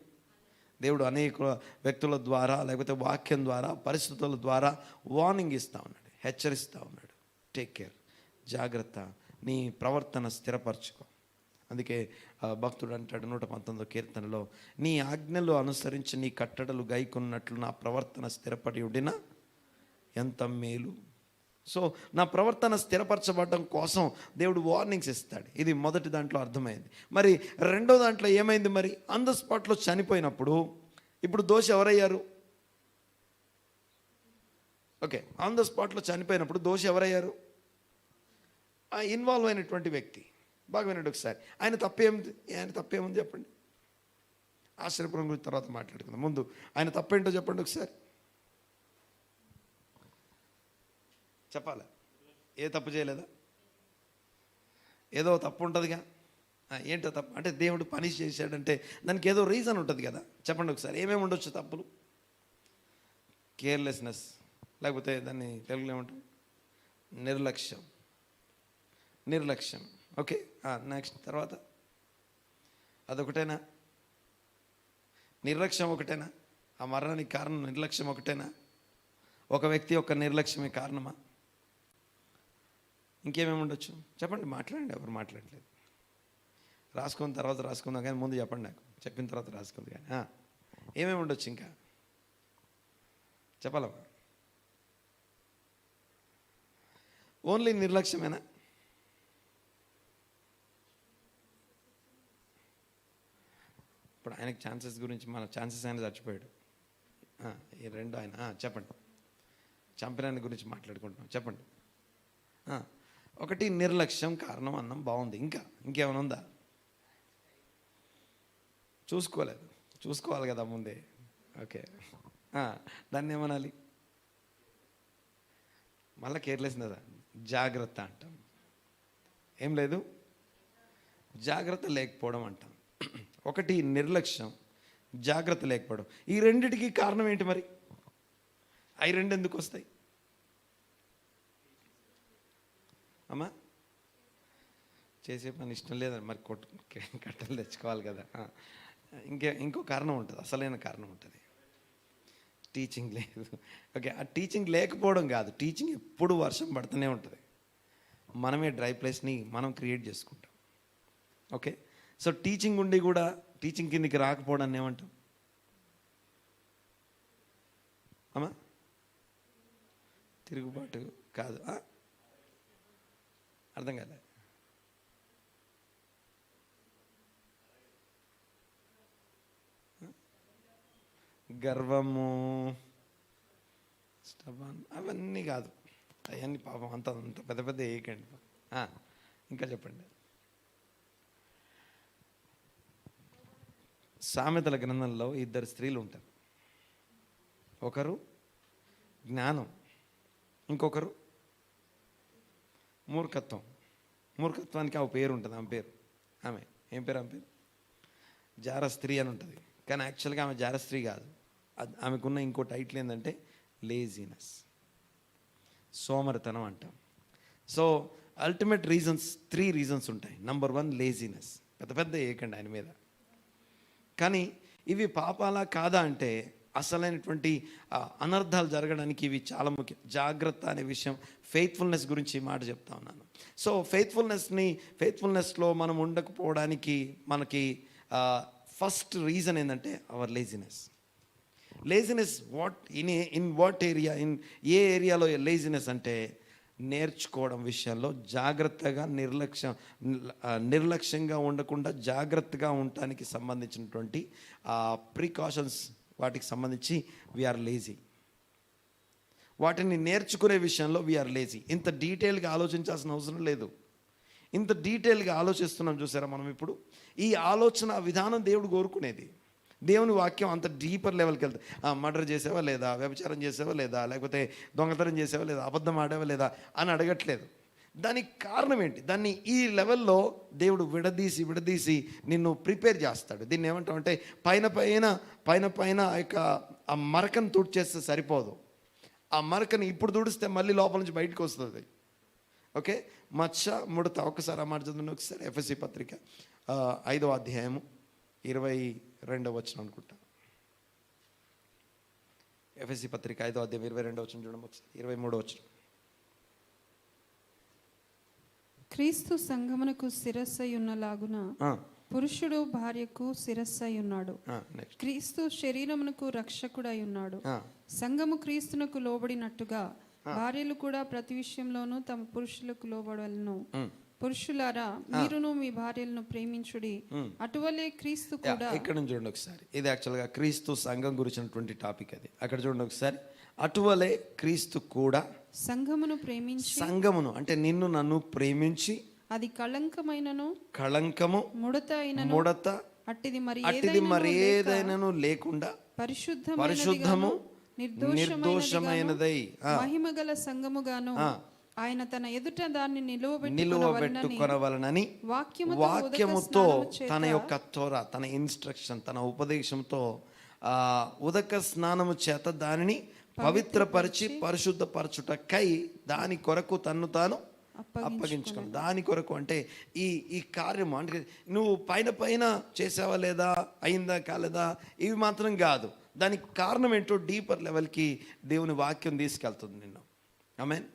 దేవుడు అనేక వ్యక్తుల ద్వారా లేకపోతే వాక్యం ద్వారా పరిస్థితుల ద్వారా వార్నింగ్ ఇస్తూ ఉన్నాడు, హెచ్చరిస్తూ ఉన్నాడు. టేక్ కేర్, జాగ్రత్త, నీ ప్రవర్తన స్థిరపరచుకో. అందుకే భక్తుడు అంటాడు 119వ కీర్తనలో, నీ ఆజ్ఞలు అనుసరించి నీ కట్టడలు గైకొన్నట్లు నా ప్రవర్తన స్థిరపడి ఉండిన ఎంత మేలు. సో నా ప్రవర్తన స్థిరపరచబడడం కోసం దేవుడు వార్నింగ్స్ ఇస్తాడు. ఇది మొదటి దాంట్లో అర్థమైంది. మరి రెండో దాంట్లో ఏమైంది? మరి ఆన్ ద స్పాట్లో చనిపోయినప్పుడు ఇప్పుడు దోషి ఎవరయ్యారు? ఓకే, ఆన్ ద స్పాట్లో చనిపోయినప్పుడు దోషి ఎవరయ్యారు? ఇన్వాల్వ్ అయినటువంటి వ్యక్తి. బాగా వినండి ఒకసారి. ఆయన తప్పేముంది చెప్పండి. ఆశ్చర్యపురం గురించి తర్వాత మాట్లాడుకుందాం. ముందు ఆయన తప్పేంటో చెప్పండి ఒకసారి. చెప్పాలా? ఏ తప్పు చేయలేదా? ఏదో తప్పు ఉంటుందిగా. ఏంటో తప్పు అంటే దేవుడు పనిష్ చేశాడంటే దానికి ఏదో రీజన్ ఉంటుంది కదా. చెప్పండి ఒకసారి, ఏమేమి ఉండొచ్చు తప్పులు? కేర్లెస్నెస్, లేకపోతే దాన్ని తెలుగులో ఏమంటాం? నిర్లక్ష్యం. ఓకే, నెక్స్ట్ తర్వాత అదొకటేనా? నిర్లక్ష్యం ఒకటేనా? ఆ మరణానికి కారణం నిర్లక్ష్యం ఒకటేనా? ఒక వ్యక్తి యొక్క నిర్లక్ష్యమే కారణమా? ఇంకేమేమి ఉండొచ్చు చెప్పండి. మాట్లాడండి. ఎవరు మాట్లాడలేదు. రాసుకున్న తర్వాత రాసుకుందాం కానీ ముందు చెప్పండి. నాకు చెప్పిన తర్వాత రాసుకుంది కానీ ఏమేమి ఉండొచ్చు ఇంకా చెప్పాలమ్మా? ఓన్లీ నిర్లక్ష్యమేనా? ఇప్పుడు ఆయనకి ఛాన్సెస్ గురించి, మన ఛాన్సెస్ ఆయన చచ్చిపోయాడు. ఈ రెండు ఆయన చెప్పండి. చంపినాన్ని గురించి మాట్లాడుకుంటున్నాం. చెప్పండి. ఒకటి నిర్లక్ష్యం కారణం అన్నం, బాగుంది. ఇంకేమైనా ఉందా? చూసుకోవాలి కదా ముందే. ఓకే, దాన్ని ఏమనాలి? మళ్ళీ కేర్లెస్నెస్, జాగ్రత్త అంటాం. ఏం లేదు, జాగ్రత్త లేకపోవడం అంటాం. ఒకటి నిర్లక్ష్యం, జాగ్రత్త లేకపోవడం. ఈ రెండిటికి కారణం ఏంటి మరి? అవి రెండు ఎందుకు వస్తాయి అమ్మా? చేసే పని ఇష్టం లేదని మరి కట్టలు తెచ్చుకోవాలి కదా. ఇంకో కారణం ఉంటుంది, అసలైన కారణం ఉంటుంది. టీచింగ్ లేదు. ఓకే, ఆ టీచింగ్ లేకపోవడం కాదు, టీచింగ్ ఎప్పుడు వర్షం పడుతూనే ఉంటుంది. మనమే డ్రై ప్లేస్ని మనం క్రియేట్ చేసుకుంటాం. ఓకే, సో టీచింగ్ ఉండి కూడా టీచింగ్ కిందకి రాకపోవడాన్ని ఏమంటాం అమ్మా? తిరుగుబాటు కాదు. అర్థం కాలే. గర్వము, స్టబాన్, అవన్నీ కాదు. అవన్నీ పాపం అంత పెద్ద పెద్ద ఏకండి. ఇంకా చెప్పండి. సామెతల గ్రంథంలో ఇద్దరు స్త్రీలు ఉంటారు. ఒకరు జ్ఞానం, ఇంకొకరు మూర్ఖత్వానికి ఆ పేరు ఉంటుంది. ఆమె ఏం పేరు? ఆమె పేరు జార స్త్రీ అని ఉంటుంది. కానీ యాక్చువల్గా ఆమె జార స్త్రీ కాదు. ఆమెకున్న ఇంకో టైటిల్ ఏంటంటే లేజినెస్, సోమరితనం అంటాం. సో అల్టిమేట్ రీజన్స్ 3 రీజన్స్ ఉంటాయి. Number 1 laziness. పెద్ద ఏకండి ఆయన మీద. కానీ ఇవి పాపాలా కాదా అంటే అసలైనటువంటి అనర్థాలు జరగడానికి ఇవి చాలా ముఖ్యం. జాగ్రత్త అనే విషయం, ఫెయిత్ఫుల్నెస్ గురించి ఈ మాట చెప్తా ఉన్నాను. సో ఫెయిత్ఫుల్నెస్లో మనం ఉండకపోవడానికి మనకి ఫస్ట్ రీజన్ ఏంటంటే our laziness. In what area, ఏ ఏరియాలో లేజినెస్ అంటే నేర్చుకోవడం విషయంలో జాగ్రత్తగా, నిర్లక్ష్యంగా ఉండకుండా జాగ్రత్తగా ఉండటానికి సంబంధించినటువంటి ప్రికాషన్స్, వాటికి సంబంధించి వీఆర్ లేజీ. వాటిని నేర్చుకునే విషయంలో వీఆర్ లేజీ. ఇంత డీటెయిల్గా ఆలోచించాల్సిన అవసరం లేదు. ఇంత డీటెయిల్గా ఆలోచిస్తున్నాం చూసారా మనం ఇప్పుడు. ఈ ఆలోచన విధానం దేవుడు కోరుకునేది. దేవుని వాక్యం అంత డీపర్ లెవెల్కి వెళ్తుంది. మర్డర్ చేసావా లేదా, వ్యభిచారం చేసావా లేదా, లేకపోతే దొంగతనం చేసావా లేదా, అబద్ధం ఆడావా లేదా అని అడగట్లేదు. దానికి కారణం ఏంటి? దాన్ని ఈ లెవెల్లో దేవుడు విడదీసి నిన్ను ప్రిపేర్ చేస్తాడు. దీన్ని ఏమంటామంటే పైన ఆ మరకను తుడిచేస్తే సరిపోదు. ఆ మరకని ఇప్పుడు తుడిస్తే మళ్ళీ లోపల నుంచి బయటకు వస్తుంది. ఓకే, మచ్చ, ముడత. ఒకసారి ఆ మాట చదువును ఒకసారి. ఎఫెసీ పత్రిక 5వ అధ్యాయము 22వ వచనం అనుకుంటా. ఎఫెసీ పత్రిక 5వ అధ్యాయం 22వ వచనం చూడండి ఒకసారి. 23వ వచనం. క్రీస్తు సంఘమునకు శిరస్సై ఉన్నలాగున పురుషుడు భార్యకు శిరస్సై ఉన్నాడు. క్రీస్తు శరీరమునకు రక్షకుడై ఉన్నాడు. సంఘము క్రీస్తునకు లోబడినట్టుగా భార్యలు కూడా ప్రతి విషయంలోనూ తమ పురుషులకు లోబడవలెను. పురుషులారా మీరును మీ భార్యలను ప్రేమించుడి, అటువలే క్రీస్తు కూడా. ఇక్కడ నుంచి చూడండి ఒకసారి, ఇది యాక్చువల్గా క్రీస్తు సంఘం గురించినటువంటి టాపిక్ అది. అక్కడ చూడండి ఒకసారి, అటువలే క్రీస్తు కూడా సంఘమును ప్రేమించి. సంఘమును అంటే నిన్ను నన్ను ప్రేమించి, అది కళంకమైనను కళంకము ముడత అట్టిది మరి ఏదైనాను లేకుండా పరిశుద్ధము నిర్దోషమైనదై మహిమగల సంఘముగాను ఆయన తన ఎదుట దాన్ని నిలువబెట్టుకొనవలనని వాక్యముతో తన యొక్క తోరా, తన ఇన్స్ట్రక్షన్, తన ఉపదేశంతో ఉదక స్నానము చేత దానిని పవిత్రపరిచి పరిశుద్ధపరచుటకై దాని కొరకు తన్ను తాను అప్పగించుకోండి. దాని కొరకు అంటే ఈ కార్యము అంటే నువ్వు పైన చేసావా లేదా, అయిందా కాలేదా, ఇవి మాత్రం కాదు. దానికి కారణం ఏంటో డీపర్ లెవెల్కి దేవుని వాక్యం తీసుకెళ్తుంది నిన్ను. ఆమేన్.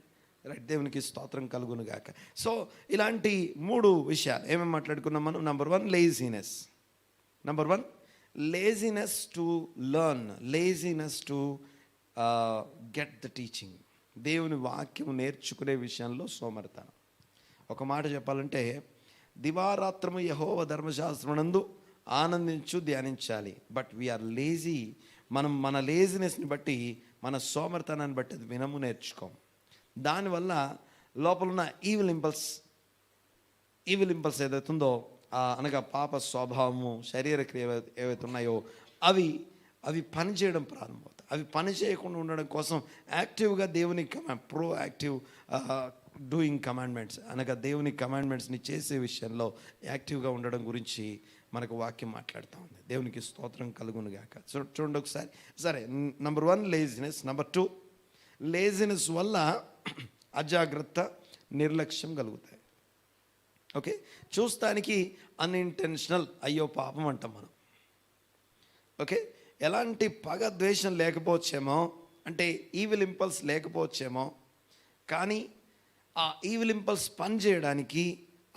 రైట్, దేవునికి స్తోత్రం కలుగును గాక. సో ఇలాంటి 3 విషయాలు ఏమేమి మాట్లాడుకున్నాం మనం. Number 1 laziness to learn, laziness to get the teaching. దేవుని వాక్యం నేర్చుకునే విషయంలో సోమరితనం. ఒక మాట చెప్పాలంటే, దివారాత్రము యెహోవా ధర్మశాస్త్రమునందు ఆనందించు ధ్యానించాలి. But we are lazy. మనం మన లేజినెస్ని బట్టి, మన సోమరితనాన్ని బట్టి అది వినము నేర్చుకోం. దానివల్ల లోపల ఉన్న ఈవిల్ ఇంపల్స్ ఏదైతే ఉందో, అనగా పాప స్వభావము, శరీర క్రియ ఏవైతే ఉన్నాయో అవి పనిచేయడం ప్రారంభమవుతాయి. అవి పని చేయకుండా ఉండడం కోసం యాక్టివ్గా దేవుని ప్రోయాక్టివ్ డూయింగ్ కమాండ్మెంట్స్, అనగా దేవుని కమాండ్మెంట్స్ని చేసే విషయంలో యాక్టివ్గా ఉండడం గురించి మనకు వాక్యం మాట్లాడుతూ ఉంది. దేవునికి స్తోత్రం కలుగును గాక. చూడండి ఒకసారి. సరే, నెంబర్ 1 లేజినెస్. నెంబర్ 2 లేజినెస్ వల్ల అజాగ్రత్త, నిర్లక్ష్యం కలుగుతాయి. ఓకే, చూస్తానికి అన్ఇంటెన్షనల్, అయ్యో పాపం అంటాం మనం. ఓకే, ఎలాంటి పగ ద్వేషం లేకపోవచ్చేమో, అంటే ఈవిల్ ఇంపల్స్ లేకపోవచ్చేమో, కానీ ఆ ఈవిల్ ఇంపల్స్ పని చేయడానికి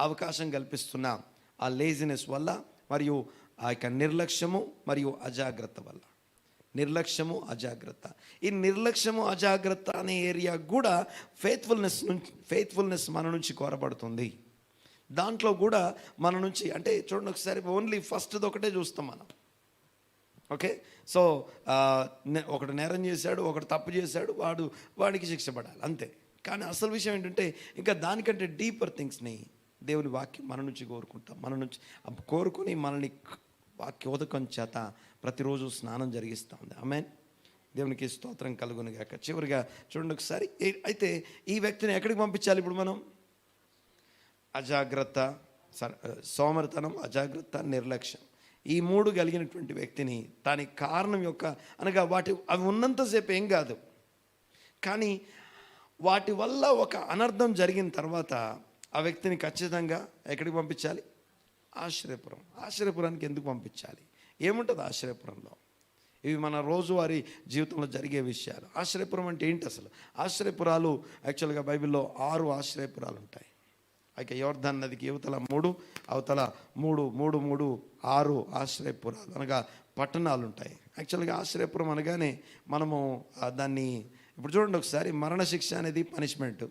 అవకాశం కల్పిస్తున్నాం ఆ లేజినెస్ వల్ల, మరియు ఆ యొక్క నిర్లక్ష్యము మరియు అజాగ్రత్త వల్ల. నిర్లక్ష్యము, అజాగ్రత్త. ఈ నిర్లక్ష్యము, అజాగ్రత్త అనే ఏరియా కూడా ఫెయిత్ఫుల్నెస్ మన నుంచి కోరబడుతుంది. దాంట్లో కూడా మన నుంచి, అంటే చూడండి ఒకసారి, ఓన్లీ ఫస్ట్ది ఒకటే చూస్తాం మనం. ఓకే, సో ఒకడు నేరం చేశాడు, ఒకడు తప్పు చేశాడు, వాడికి శిక్ష పడాలి అంతే. కానీ అసలు విషయం ఏంటంటే, ఇంకా దానికంటే డీపర్ థింగ్స్ని దేవుని వాక్యం మన నుంచి కోరుకుంటాం. మన నుంచి కోరుకుని మనల్ని వాక్యోదకం చేత ప్రతిరోజు స్నానం జరిగిస్తూ ఉంది. ఆమేన్. దేవునికి స్తోత్రం కలుగును గాక. చివరిగా చూడండి ఒకసారి, అయితే ఈ వ్యక్తిని ఎక్కడికి పంపించాలి ఇప్పుడు మనం? అజాగ్రత్త, సోమరితనం, అజాగ్రత్త, నిర్లక్ష్యం, ఈ 3 కలిగినటువంటి వ్యక్తిని దానికి కారణం యొక్క, అనగా అవి ఉన్నంతసేపు ఏం కాదు, కానీ వాటి వల్ల ఒక అనర్థం జరిగిన తర్వాత ఆ వ్యక్తిని ఖచ్చితంగా ఎక్కడికి పంపించాలి? ఆశ్రయపురానికి ఎందుకు పంపించాలి? ఏముంటుంది ఆశ్రయపురంలో? ఇవి మన రోజువారీ జీవితంలో జరిగే విషయాలు. ఆశ్రయపురం అంటే ఏంటి అసలు? ఆశ్రయపురాలు యాక్చువల్గా బైబిల్లో 6 ఆశ్రయపురాలు ఉంటాయి. అయితే యోర్దాను నదికి యువతల 3, అవతల 3 6 ఆశ్రయపురాలు, అనగా పట్టణాలు ఉంటాయి. యాక్చువల్గా ఆశ్రయపురం అనగానే మనము దాన్ని ఇప్పుడు చూడండి ఒకసారి, మరణశిక్ష అనేది పనిష్మెంటు,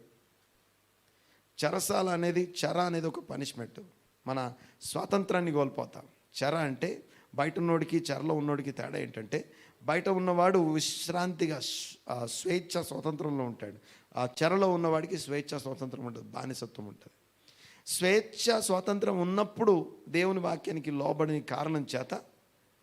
చెరసాల అనేది, చెర అనేది ఒక పనిష్మెంటు. మన స్వాతంత్రాన్ని కోల్పోతాం. చెర అంటే బయట ఉన్నోడికి చెరలో ఉన్నోడికి తేడా ఏంటంటే, బయట ఉన్నవాడు విశ్రాంతిగా స్వేచ్ఛ స్వాతంత్రంలో ఉంటాడు. ఆ చెరలో ఉన్నవాడికి స్వేచ్ఛ స్వాతంత్రం ఉంటుంది, బానిసత్వం ఉంటుంది. స్వేచ్ఛ స్వాతంత్రం ఉన్నప్పుడు దేవుని వాక్యానికి లోబడిన కారణం చేత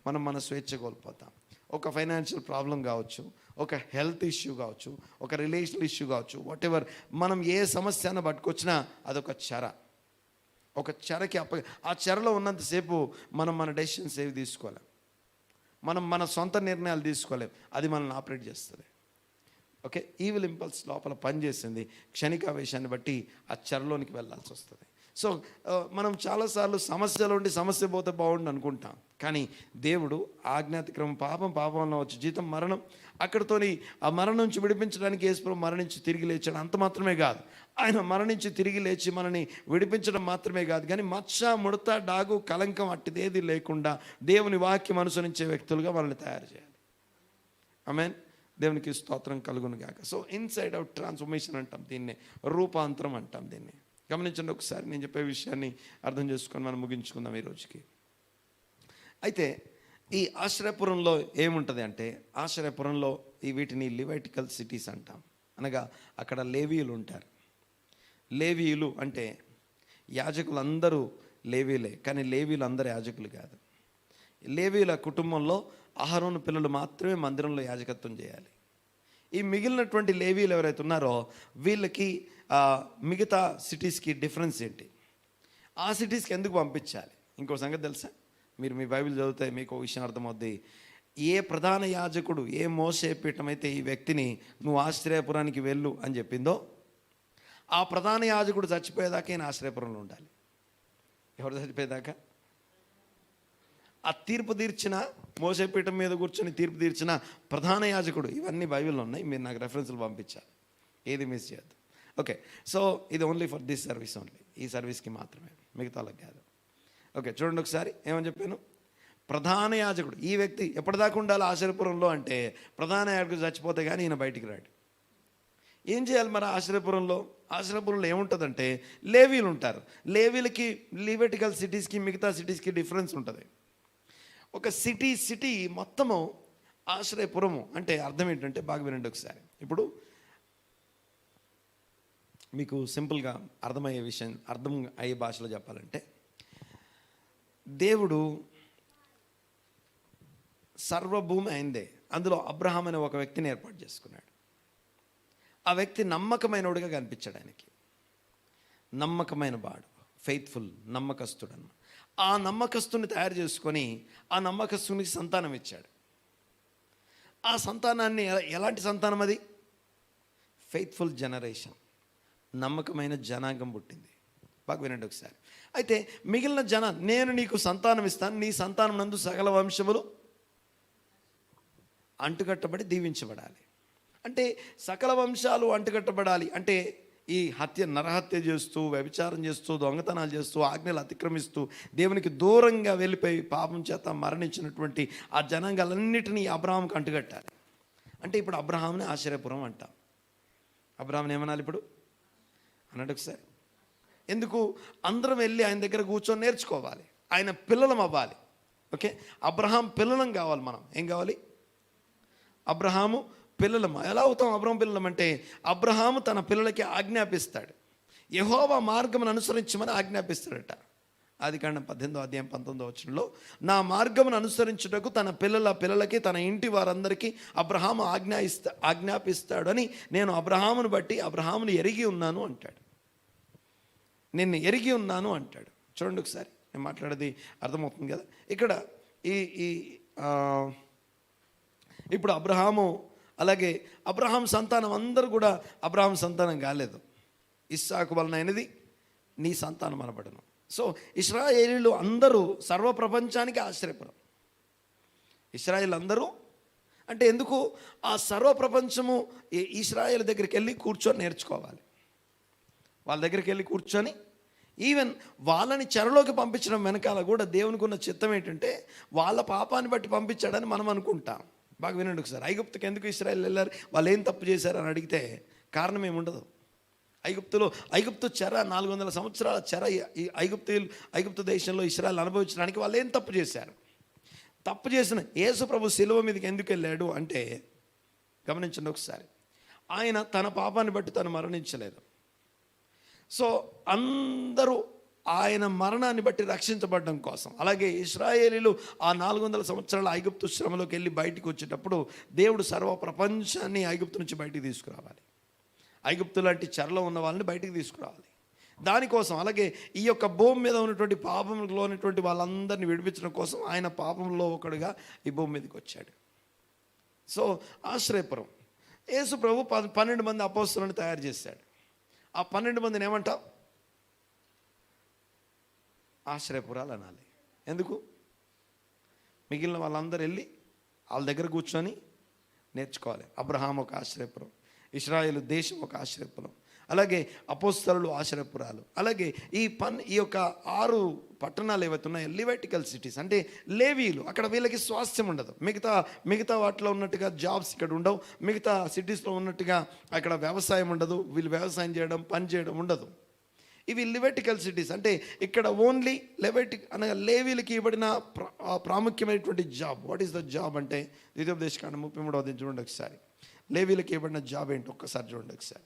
మనం మన స్వేచ్ఛ కోల్పోతాం. ఒక ఫైనాన్షియల్ ప్రాబ్లం కావచ్చు, ఒక హెల్త్ ఇష్యూ కావచ్చు, ఒక రిలేషనల్ ఇష్యూ కావచ్చు, వాట్ ఎవర్, మనం ఏ సమస్యను పట్టుకొచ్చినా అదొక చెర. ఒక చెరకి ఆ చెరలో ఉన్నంతసేపు మనం మన డెసిషన్స్ ఏవి తీసుకోలేం, మనం మన సొంత నిర్ణయాలు తీసుకోలేం. అది మనల్ని ఆపరేట్ చేస్తుంది. ఓకే, ఈవిల్ ఇంపల్స్ లోపల పనిచేసింది, క్షణికావేశాన్ని బట్టి ఆ చెరలోనికి వెళ్ళాల్సి వస్తుంది. సో మనం చాలాసార్లు సమస్యలో ఉండి సమస్య పోతే బాగుండు అనుకుంటాం, కానీ దేవుడు ఆజ్ఞాతిక్రమం, పాపంలో వచ్చి జీతం మరణం, అక్కడితోని ఆ మరణం నుంచి విడిపించడానికి యేసుప్రభువు మరణించి తిరిగి లేచాడు. అంత మాత్రమే కాదు, ఆయన మరణించి తిరిగి లేచి మనని విడిపించడం మాత్రమే కాదు, కానీ మచ్చ, ముడత, డాగు, కలంకం అట్టిదేది లేకుండా దేవుని వాక్యం అనుసరించే వ్యక్తులుగా మనల్ని తయారు చేయాలి. ఆమేన్. దేవునికి స్తోత్రం కలుగును గాక. సో ఇన్సైడ్ అవుట్ ట్రాన్స్ఫర్మేషన్ అంటాం దీన్ని, రూపాంతరం అంటాం దీన్ని. గమనించండి ఒకసారి, నేను చెప్పే విషయాన్ని అర్థం చేసుకొని మనం ముగించుకుందాం ఈ రోజుకి. అయితే ఈ ఆశ్రయపురంలో ఏముంటుంది అంటే, ఆశ్రయపురంలో వీటిని లివైటికల్ సిటీస్ అంటాం. అనగా అక్కడ లేవీయులు ఉంటారు. లేవీయులు అంటే యాజకులు అందరూ లేవీలే, కానీ లేవీలు అందరూ యాజకులు కాదు. లేవీల కుటుంబంలో అహరోను పిల్లలు మాత్రమే మందిరంలో యాజకత్వం చేయాలి. ఈ మిగిలినటువంటి లేవీలు ఎవరైతే ఉన్నారో వీళ్ళకి మిగతా సిటీస్కి డిఫరెన్స్ ఏంటి, ఆ సిటీస్కి ఎందుకు పంపించాలి? ఇంకో సంగతి తెలుసా? మీరు మీ బైబిల్ చదివితే మీకు ఒక విషయం అర్థమవుద్ది. ఏ ప్రధాన యాజకుడు, ఏ మోసే పీఠం అయితే ఈ వ్యక్తిని నువ్వు ఆశ్రయపురానికి వెళ్ళు అని చెప్పిందో, ఆ ప్రధాన యాజకుడు చచ్చిపోయేదాకా ఈయన ఆశ్రయపురంలో ఉండాలి. ఎవరు చచ్చిపోయేదాకా? ఆ తీర్పు తీర్చిన, మోసపీఠం మీద కూర్చొని తీర్పు తీర్చిన ప్రధాన యాజకుడు. ఇవన్నీ బైబిల్లో ఉన్నాయి, మీరు నాకు రెఫరెన్స్లు పంపించాలి, ఏది మిస్ చేయొద్దు. ఓకే, సో ఇది only for this service only, ఈ సర్వీస్కి మాత్రమే, మిగతా వాళ్ళకి కాదు. ఓకే, చూడండి ఒకసారి ఏమని చెప్పాను. ప్రధాన యాజకుడు, ఈ వ్యక్తి ఎప్పటిదాకా ఉండాలి ఆశ్రయపురంలో అంటే, ప్రధాన యాజకుడు చచ్చిపోతే కానీ ఈయన బయటికి రాడు. ఏం చేయాలి మరి ఆశ్రయపురంలో? ఆశ్రయపురంలో ఏముంటుందంటే లేవీలు ఉంటారు. లేవీలకి లివెటికల్ సిటీస్కి మిగతా సిటీస్కి డిఫరెన్స్ ఉంటుంది. ఒక సిటీ మొత్తము ఆశ్రయపురము అంటే అర్థం ఏంటంటే, బాగా వినండి ఒకసారి. ఇప్పుడు మీకు సింపుల్గా అర్థమయ్యే విషయం, అర్థం అయ్యే భాషలో చెప్పాలంటే, దేవుడు సర్వభూమి అయిందే, అందులో అబ్రహాం అనే ఒక వ్యక్తిని ఏర్పాటు చేసుకున్నాడు. ఆ వ్యక్తి నమ్మకమైనోడుగా కనిపించాడు. ఆయనకి నమ్మకమైన వాడు, ఫెయిత్ఫుల్, నమ్మకస్తుడు అన్నమాట. ఆ నమ్మకస్తుని తయారు చేసుకొని ఆ నమ్మకస్తునికి సంతానం ఇచ్చాడు. ఆ సంతానాన్ని ఎలాంటి సంతానం అది? ఫెయిత్ఫుల్ జనరేషన్, నమ్మకమైన జనాంగం పుట్టింది. బాగా వినండి ఒకసారి. అయితే మిగిలిన నేను నీకు సంతానం ఇస్తాను, నీ సంతానం నందు సకల వంశములు అంటుకట్టబడి దీవించబడాలి. అంటే సకల వంశాలు అంటుకట్టబడాలి అంటే, ఈ నరహత్య చేస్తూ, వ్యభిచారం చేస్తూ, దొంగతనాలు చేస్తూ, ఆజ్ఞలు అతిక్రమిస్తూ, దేవునికి దూరంగా వెళ్ళిపోయి పాపం చేత మరణించినటువంటి ఆ జనాంగాలన్నిటినీ అబ్రహాంకి అంటుకట్టాలి. అంటే ఇప్పుడు అబ్రహాంని ఆశ్రయపురం అంటాం. అబ్రహాంని ఏమనాలి ఇప్పుడు అన్నట్టు ఒకసారి? ఎందుకు? అందరం వెళ్ళి ఆయన దగ్గర కూర్చొని నేర్చుకోవాలి, ఆయన పిల్లలం అవ్వాలి. ఓకే, అబ్రహాం పిల్లలం కావాలి. మనం ఏం కావాలి? అబ్రహాము పిల్లలం. ఎలా అవుతాం అబ్రహాం పిల్లలం అంటే, అబ్రహాము తన పిల్లలకి ఆజ్ఞాపిస్తాడు, యెహోవా మార్గమును అనుసరించమని ఆజ్ఞాపిస్తాడట. ఆదికాండం 18:19 నా మార్గమును అనుసరించుటకు తన పిల్లలకి, తన ఇంటి వారందరికీ అబ్రహాము ఆజ్ఞాపిస్తాడు అని, నేను అబ్రహామును బట్టి అబ్రహామును ఎరిగి ఉన్నాను అంటాడు. నిన్ను ఎరిగి ఉన్నాను అంటాడు. చూడండి ఒకసారి, నేను మాట్లాడేది అర్థమవుతుంది కదా. ఇక్కడ ఇప్పుడు అబ్రహాము, అలాగే అబ్రహాం సంతానం అందరూ కూడా అబ్రహాం సంతానం కాలేదు. ఇస్సాకు వలన అయినది నీ సంతానం అనబడను. సో ఇశ్రాయేలీలు అందరూ సర్వప్రపంచానికి ఆశ్రయపురం. ఇశ్రాయేల్ అందరూ అంటే ఎందుకు? ఆ సర్వప్రపంచము ఇశ్రాయేల్ దగ్గరికి వెళ్ళి కూర్చొని నేర్చుకోవాలి. వాళ్ళ దగ్గరికి వెళ్ళి కూర్చొని, ఈవెన్ వాళ్ళని చెరలోకి పంపించడం వెనకాల కూడా దేవునికి ఉన్న చిత్తం ఏంటంటే, వాళ్ళ పాపాన్ని బట్టి పంపించాడని మనం అనుకుంటాం. బాగా వినండి ఒకసారి. ఐగుప్తుకి ఎందుకు ఇశ్రాయేల్ వెళ్ళారు? వాళ్ళు ఏం తప్పు చేశారు అని అడిగితే కారణం ఏముండదు. ఐగుప్తు చెర 400 సంవత్సరాల చెర ఐగుప్తు దేశంలో ఇశ్రాయేల్ అనుభవించడానికి వాళ్ళు ఏం తప్పు చేశారు? తప్పు చేసిన యేసు ప్రభు శిలువ మీదకి ఎందుకు వెళ్ళాడు అంటే, గమనించండి ఒకసారి, ఆయన తన పాపాన్ని బట్టి తను మరణించలేదు. సో అందరూ ఆయన మరణాన్ని బట్టి రక్షించబడడం కోసం. అలాగే ఇశ్రాయేలీలు ఆ 400 సంవత్సరాల ఐగుప్తు శ్రమలోకి వెళ్ళి బయటికి వచ్చేటప్పుడు దేవుడు సర్వ ప్రపంచాన్ని ఐగుప్తు నుంచి బయటికి తీసుకురావాలి. ఐగుప్తు లాంటి చెరలో ఉన్న వాళ్ళని బయటికి తీసుకురావాలి. దానికోసం, అలాగే ఈ యొక్క భూమి మీద ఉన్నటువంటి పాపంలో ఉన్నటువంటి వాళ్ళందరినీ విడిపించడం కోసం ఆయన పాపంలో ఒకడుగా ఈ భూమి మీదకి వచ్చాడు. సో ఆశ్రయపురం, యేసు ప్రభు 12 మంది అపోస్తలులను తయారు చేశాడు. ఆ 12 మందిని ఏమంటాం? ఆశ్రయపురాలు అనాలి. ఎందుకు? మిగిలిన వాళ్ళందరూ వెళ్ళి వాళ్ళ దగ్గర కూర్చొని నేర్చుకోవాలి. అబ్రహాం ఒక ఆశ్రయపురం, ఇశ్రాయేలు దేశం ఒక ఆశ్రయపురం, అలాగే అపోస్తలులు ఆశ్రయపురాలు, అలాగే ఈ యొక్క 6 పట్టణాలు ఏవైతే ఉన్నాయో లివైటికల్ సిటీస్, అంటే లేవీలు. అక్కడ వీళ్ళకి స్వాస్థ్యం ఉండదు. మిగతా వాటిలో ఉన్నట్టుగా జాబ్స్ ఇక్కడ ఉండవు. మిగతా సిటీస్లో ఉన్నట్టుగా అక్కడ వ్యవసాయం ఉండదు. వీళ్ళు వ్యవసాయం చేయడం, పని చేయడం ఉండదు. ఇవి లివైటికల్ సిటీస్. అంటే ఇక్కడ ఓన్లీ అనగా లేవీలకి ఇవ్వబడిన ప్రాముఖ్యమైనటువంటి job. What is the job అంటే ద్వితీయోపదేశకాండం 33వ అధ్యాయం చూడండి ఒకసారి. లేవీలకి ఇవ్వబడిన జాబ్ ఏంటి ఒక్కసారి చూడండి ఒకసారి.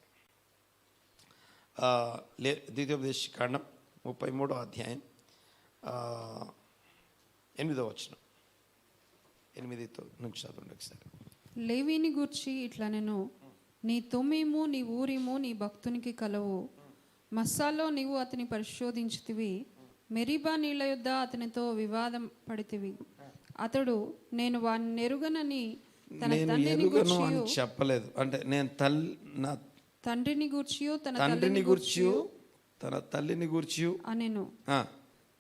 ద్వితీయోపదేశకాండం 33వ అధ్యాయం 8వ వచనం 8 నుంచి చదవండి ఒకసారి. లేవీని గూర్చి ఇట్లా నేను నీ తొమ్మిము నీ ఊరిము నీ భక్తునికి కలవు. మస్సాలో నీవు అతని పరిశోధించితివి. మెరీబా నీళ్ల యొద్ద అతనితో వివాదం పడితివి. అతడు నేను వాని నెరుగనని తన తండ్రిని గూర్చియు చెప్పలేదు. అంటే నేను నా తండ్రిని గూర్చియు తన తండ్రిని గూర్చియు తన తల్లిని గూర్చియు అనెను.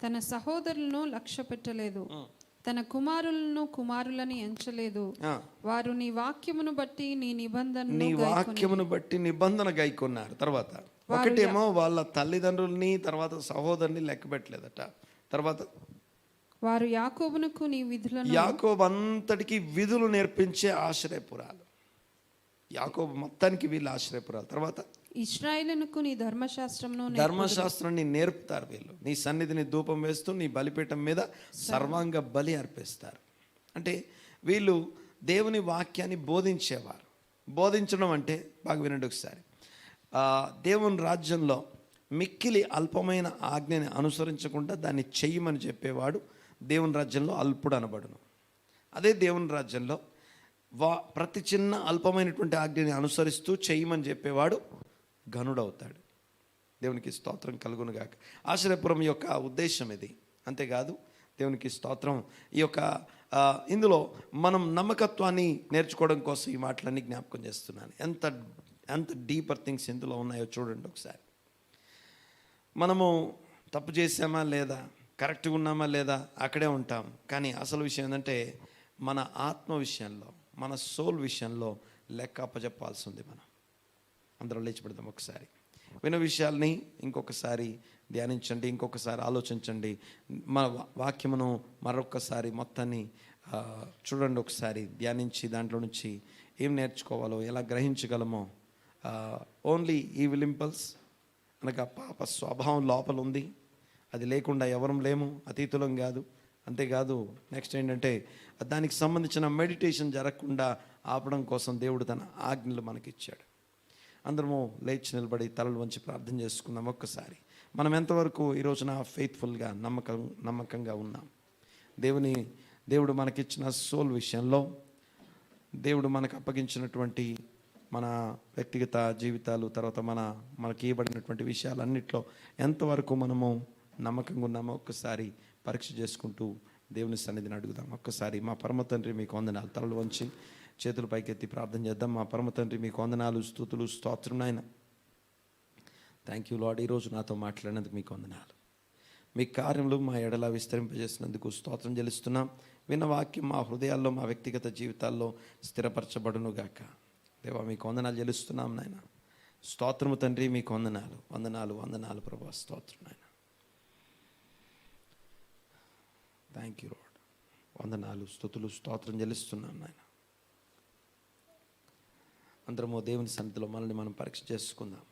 తన సహోదరులను లక్ష్య పెట్టలేదు. తన కుమారులని ఎంచలేదు. వారు నీ వాక్యమును బట్టి నీ నిబంధన గైకొన్నారు. తర్వాత ఒకటేమో వాళ్ళ తల్లిదండ్రుల్ని, తర్వాత సహోదరుని లెక్క పెట్టలేదట. తర్వాత వారు యాకోబునకు నీ విధులను, యాకోబు అంతటికి విధులు నేర్పించే ఆశ్రయపురాలు. యాకోబు మొత్తానికి వీళ్ళు ఆశ్రయపురాలు. తర్వాత ఇశ్రాయేలునకు నీ ధర్మశాస్త్రాన్ని నేర్పుతారు వీళ్ళు. నీ సన్నిధిని ధూపం వేస్తూ నీ బలిపీఠం మీద సర్వాంగ బలి అర్పిస్తారు. అంటే వీళ్ళు దేవుని వాక్యాన్ని బోధించేవారు. బోధించడం అంటే బాగా వినండి ఒకసారి. దేవుని రాజ్యంలో మిక్కిలి అల్పమైన ఆజ్ఞని అనుసరించకుండా దాన్ని చెయ్యమని చెప్పేవాడు దేవుని రాజ్యంలో అల్పుడు అనబడును. అదే దేవుని రాజ్యంలో ప్రతి చిన్న అల్పమైనటువంటి ఆజ్ఞని అనుసరిస్తూ చెయ్యమని చెప్పేవాడు ఘనుడవుతాడు. దేవునికి స్తోత్రం కలుగునుగాక. ఆశ్రయపురం యొక్క ఉద్దేశం ఇది. అంతేకాదు దేవునికి స్తోత్రం. ఈ యొక్క ఇందులో మనం నమ్మకత్వాన్ని నేర్చుకోవడం కోసం ఈ మాటలన్నీ జ్ఞాపకం చేస్తున్నాను. ఎంత డీపర్ థింగ్స్ ఇందులో ఉన్నాయో చూడండి ఒకసారి. మనము తప్పు చేసామా లేదా, కరెక్ట్గా ఉన్నామా లేదా అక్కడే ఉంటాం. కానీ అసలు విషయం ఏంటంటే మన ఆత్మ విషయంలో, మన సోల్ విషయంలో లెక్క అప్పచెప్పాల్సి ఉంది. మనం అందరం లేచిపెడదాం ఒకసారి. విన్న విషయాల్ని ఇంకొకసారి ధ్యానించండి, ఇంకొకసారి ఆలోచించండి. మన వాక్యమును మరొకసారి మొత్తాన్ని చూడండి ఒకసారి, ధ్యానించి దాంట్లో నుంచి ఏం నేర్చుకోవాలో, ఎలా గ్రహించగలమో. ఓన్లీ ఈవిల్ ఇంపల్స్ అనగా పాప స్వభావం లోపల ఉంది. అది లేకుండా ఎవరం లేము, అతీతులం కాదు. అంతేకాదు నెక్స్ట్ ఏంటంటే దానికి సంబంధించిన మెడిటేషన్ జరగకుండా ఆపడం కోసం దేవుడు తన ఆజ్ఞలు మనకిచ్చాడు. అందరము లేచి నిలబడి తలలు వంచి ప్రార్థన చేసుకుందాం ఒక్కసారి. మనం ఎంతవరకు ఈ రోజున ఫెయిత్ఫుల్గా నమ్మకంగా ఉన్నాం. దేవుడు మనకిచ్చిన సోల్ విషయంలో, దేవుడు మనకు అప్పగించినటువంటి మన వ్యక్తిగత జీవితాలు, తర్వాత మనకి ఇవ్వబడినటువంటి విషయాలన్నిట్లో ఎంతవరకు మనము నమ్మకంగా ఉన్నామో ఒక్కసారి పరీక్ష చేసుకుంటూ దేవుని సన్నిధిని అడుగుదాం. ఒక్కసారి మా పరమ తండ్రి మీకు వందనాలు. తలలు వంచి చేతులు పైకెత్తి ప్రార్థన చేద్దాం. మా పరమ తండ్రి మీకు వందనాలు, స్తుతులు, స్తోత్రం నాయన. Thank you lord. ఈరోజు నాతో మాట్లాడినందుకు మీకు వందనాలు. మీ కార్యములు మా ఎడలా విస్తరింపజేసినందుకు స్తోత్రం చెల్లిస్తున్నాం. విన్న వాక్యం మా హృదయాల్లో, మా వ్యక్తిగత జీవితాల్లో స్థిరపరచబడును గాక. దేవా మీకు వందనాలు చెల్లిస్తున్నాం నాయన. స్తోత్రము తండ్రి, మీకు వందనాలు, వందనాలు, వందనాలు ప్రభా. స్తోత్రం నాయన. Thank you lord. వందనాలు, స్తుతులు, స్తోత్రం చెల్లిస్తున్నాం నాయన. అందరము దేవుని సన్నిధిలో మనల్ని మనం పరీక్ష చేసుకుందాం.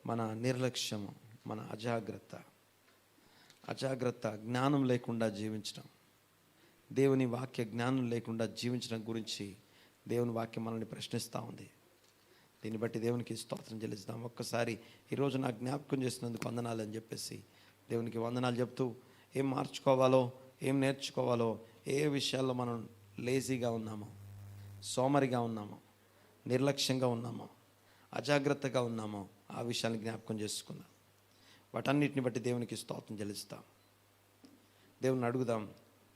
మన నిర్లక్ష్యము, మన అజాగ్రత్త, జ్ఞానం లేకుండా జీవించడం, దేవుని వాక్య జ్ఞానం లేకుండా జీవించడం గురించి దేవుని వాక్యం మనల్ని ప్రశ్నిస్తూ ఉంది. దీన్ని బట్టి దేవునికి స్తోత్రం చెల్లిస్తాం. ఒక్కసారి ఈరోజు నాకు జ్ఞాపకం చేసినందుకు వందనాలు అని చెప్పేసి దేవునికి వందనాలు చెప్తూ, ఏం మార్చుకోవాలో, ఏం నేర్చుకోవాలో, ఏ విషయాల్లో మనం లేజీగా ఉన్నామో, సోమరిగా ఉన్నామో, నిర్లక్ష్యంగా ఉన్నామో, అజాగ్రత్తగా ఉన్నామో ఆ విషయాన్ని జ్ఞాపకం చేసుకుందాం. వాటన్నిటిని బట్టి దేవునికి స్తోత్రం చెల్లిస్తాం. దేవుని అడుగుదాం,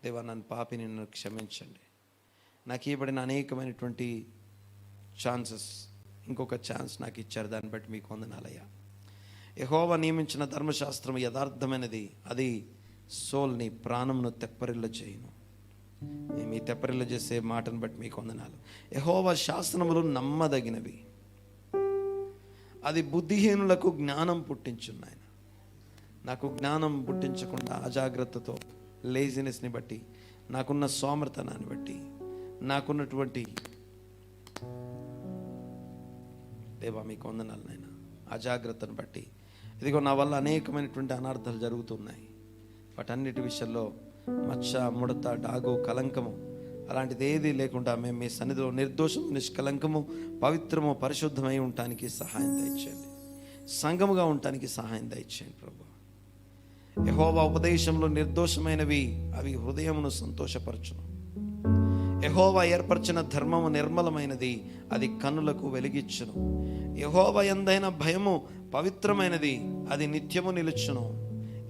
దేవా నన్ను పాపిని నన్ను క్షమించండి. నాకు ఇవ్వబడిన అనేకమైనటువంటి ఛాన్సెస్, ఇంకొక ఛాన్స్ నాకు ఇచ్చారు, దాన్ని బట్టి మీకు వందనాలయ్యా. యెహోవా నియమించిన ధర్మశాస్త్రం యథార్థమైనది, అది సోల్ని, ప్రాణంను తెప్పరిల్ల చేయును. మీ తెప్పరిల్ల చేసే మాటను బట్టి మీకు వందనాలు. యెహోవా శాసనములు నమ్మదగినవి, అది బుద్ధిహీనులకు జ్ఞానం పుట్టించును ఆయన. నాకు జ్ఞానం పుట్టించకుండా అజాగ్రత్తతో, లేజినెస్ని బట్టి, నాకున్న సోమర్తనాన్ని బట్టి, నాకున్నటువంటి దేవా మీకు వందనాలు నాయన, అజాగ్రత్తను బట్టి ఇదిగో నా వల్ల అనేకమైనటువంటి అనార్థాలు జరుగుతున్నాయి. వాటన్నిటి విషయంలో మచ్చ, ముడత, డాగు, కలంకము అలాంటిది ఏది లేకుండా మేము మీ సన్నిధిలో నిర్దోషము, నిష్కలంకము, పవిత్రము, పరిశుద్ధమై ఉండటానికి సహాయం దయచేయండి. సంఘముగా ఉండటానికి సహాయం దయచేయండి ప్రభు. యెహోవా ఉపదేశంలో నిర్దోషమైనవి అవి హృదయమును సంతోషపరచును. యెహోవా ఏర్పరిచిన ధర్మము నిర్మలమైనది, అది కన్నులకు వెలిగిచ్చును. యెహోవా యందైన భయము పవిత్రమైనది, అది నిత్యము నిలుచును.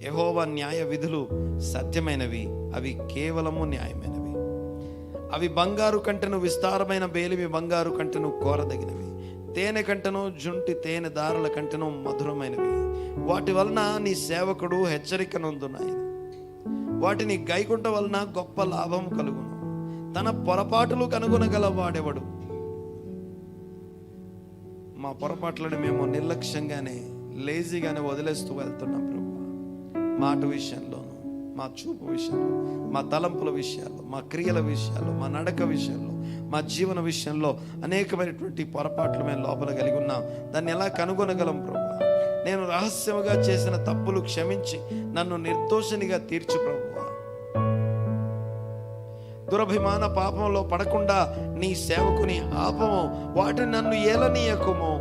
యెహోవా న్యాయ విధులు సత్యమైనవి, అవి కేవలము న్యాయమైనవి. అవి బంగారు కంటెను, విస్తారమైన బేలిమి బంగారు కంటెను కోరదగినవి. తేనె కంటెను, జుంటి తేనె దారుల కంటెను మధురమైనవి. వాటి వలన నీ సేవకుడు హెచ్చరిక నొందునాయన. వాటిని గైకుంట వలన గొప్ప లాభం కలుగును. తన పొరపాటులు కనుగొనగల వాడెవడు? మా పొరపాట్లను మేము నిర్లక్ష్యంగానే, లేజీగానే వదిలేస్తూ వెళ్తున్నాం ప్రభు. మాట విషయంలోనూ, మా చూపు విషయంలో, మా తలంపుల విషయాల్లో, మా క్రియల విషయాల్లో, మా నడక విషయంలో, మా జీవన విషయంలో అనేకమైనటువంటి పొరపాట్లు మేము లోపల కలిగి ఉన్నాం. దాన్ని ఎలా కనుగొనగలం ప్రభు? నేను రహస్యముగా చేసిన తప్పులు క్షమించి నన్ను నిర్దోషినిగా తీర్చు ప్రభు. దురభిమాన పాపంలో పడకుండా నీ సేవకుని ఆపము, వాటిని నన్ను ఏలనీయకుము.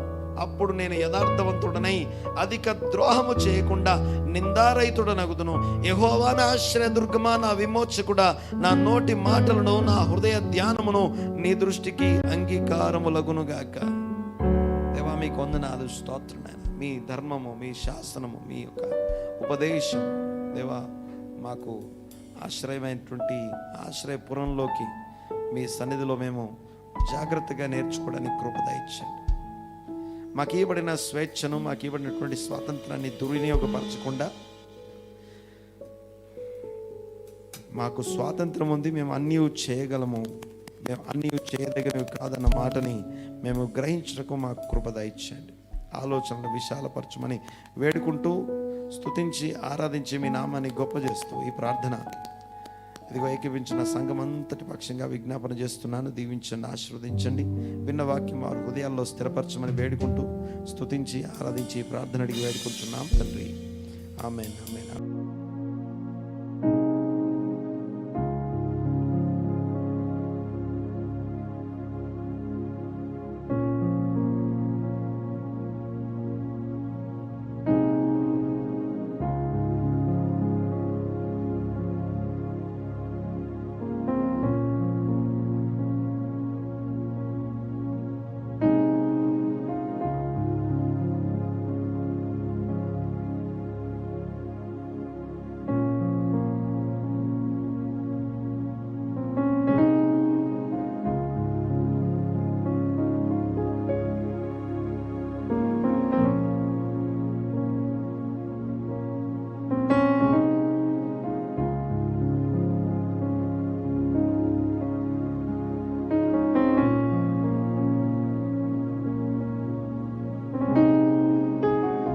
అప్పుడు నేను యథార్థవంతుడనై అధిక ద్రోహము చేయకుండా నిందారహితుడనగుదును. యెహోవా నా ఆశ్రయదుర్గమా, నా విమోచకుడా, నా నోటి మాటలను, నా హృదయ ధ్యానమును నీ దృష్టికి అంగీకారములగునుగాక. దేవా మీకు వందనాలు, స్తోత్రమైన మీ ధర్మము, మీ శాసనము, మీ యొక్క ఉపదేశం దేవా మాకు ఆశ్రయమైనటువంటి ఆశ్రయపురంలోకి మీ సన్నిధిలో మేము జాగ్రత్తగా నేర్చుకోవడానికి కృప దయచేయండి. మాకు ఇవ్వబడిన స్వేచ్ఛను, మాకు ఇవ్వబడినటువంటి స్వాతంత్రాన్ని దుర్వినియోగపరచకుండా, మాకు స్వాతంత్రం ఉంది, మేము అన్నీ చేయగలము, మేము అన్నీ చేయదగినవి కాదన్న మాటని మేము గ్రహించడానికి మాకు కృప దయచేయండి. ఆలోచనలు విశాలపరచమని వేడుకుంటూ, స్తుతించి ఆరాధించి మీ నామాన్ని గొప్ప చేస్తూ ఈ ప్రార్థన ఇదిగో ఏకీవించిన సంఘం అంతటి పక్షంగా విజ్ఞాపన చేస్తున్నాను. దీవించండి, ఆశీర్వదించండి. విన్న వాక్యం వారి హృదయాల్లో స్థిరపరచమని వేడుకుంటూ, స్తుతించి ఆరాధించి ఈ ప్రార్థన అడిగి వేడుకుంటున్నాం తండ్రి. ఆమేన్, ఆమేన్.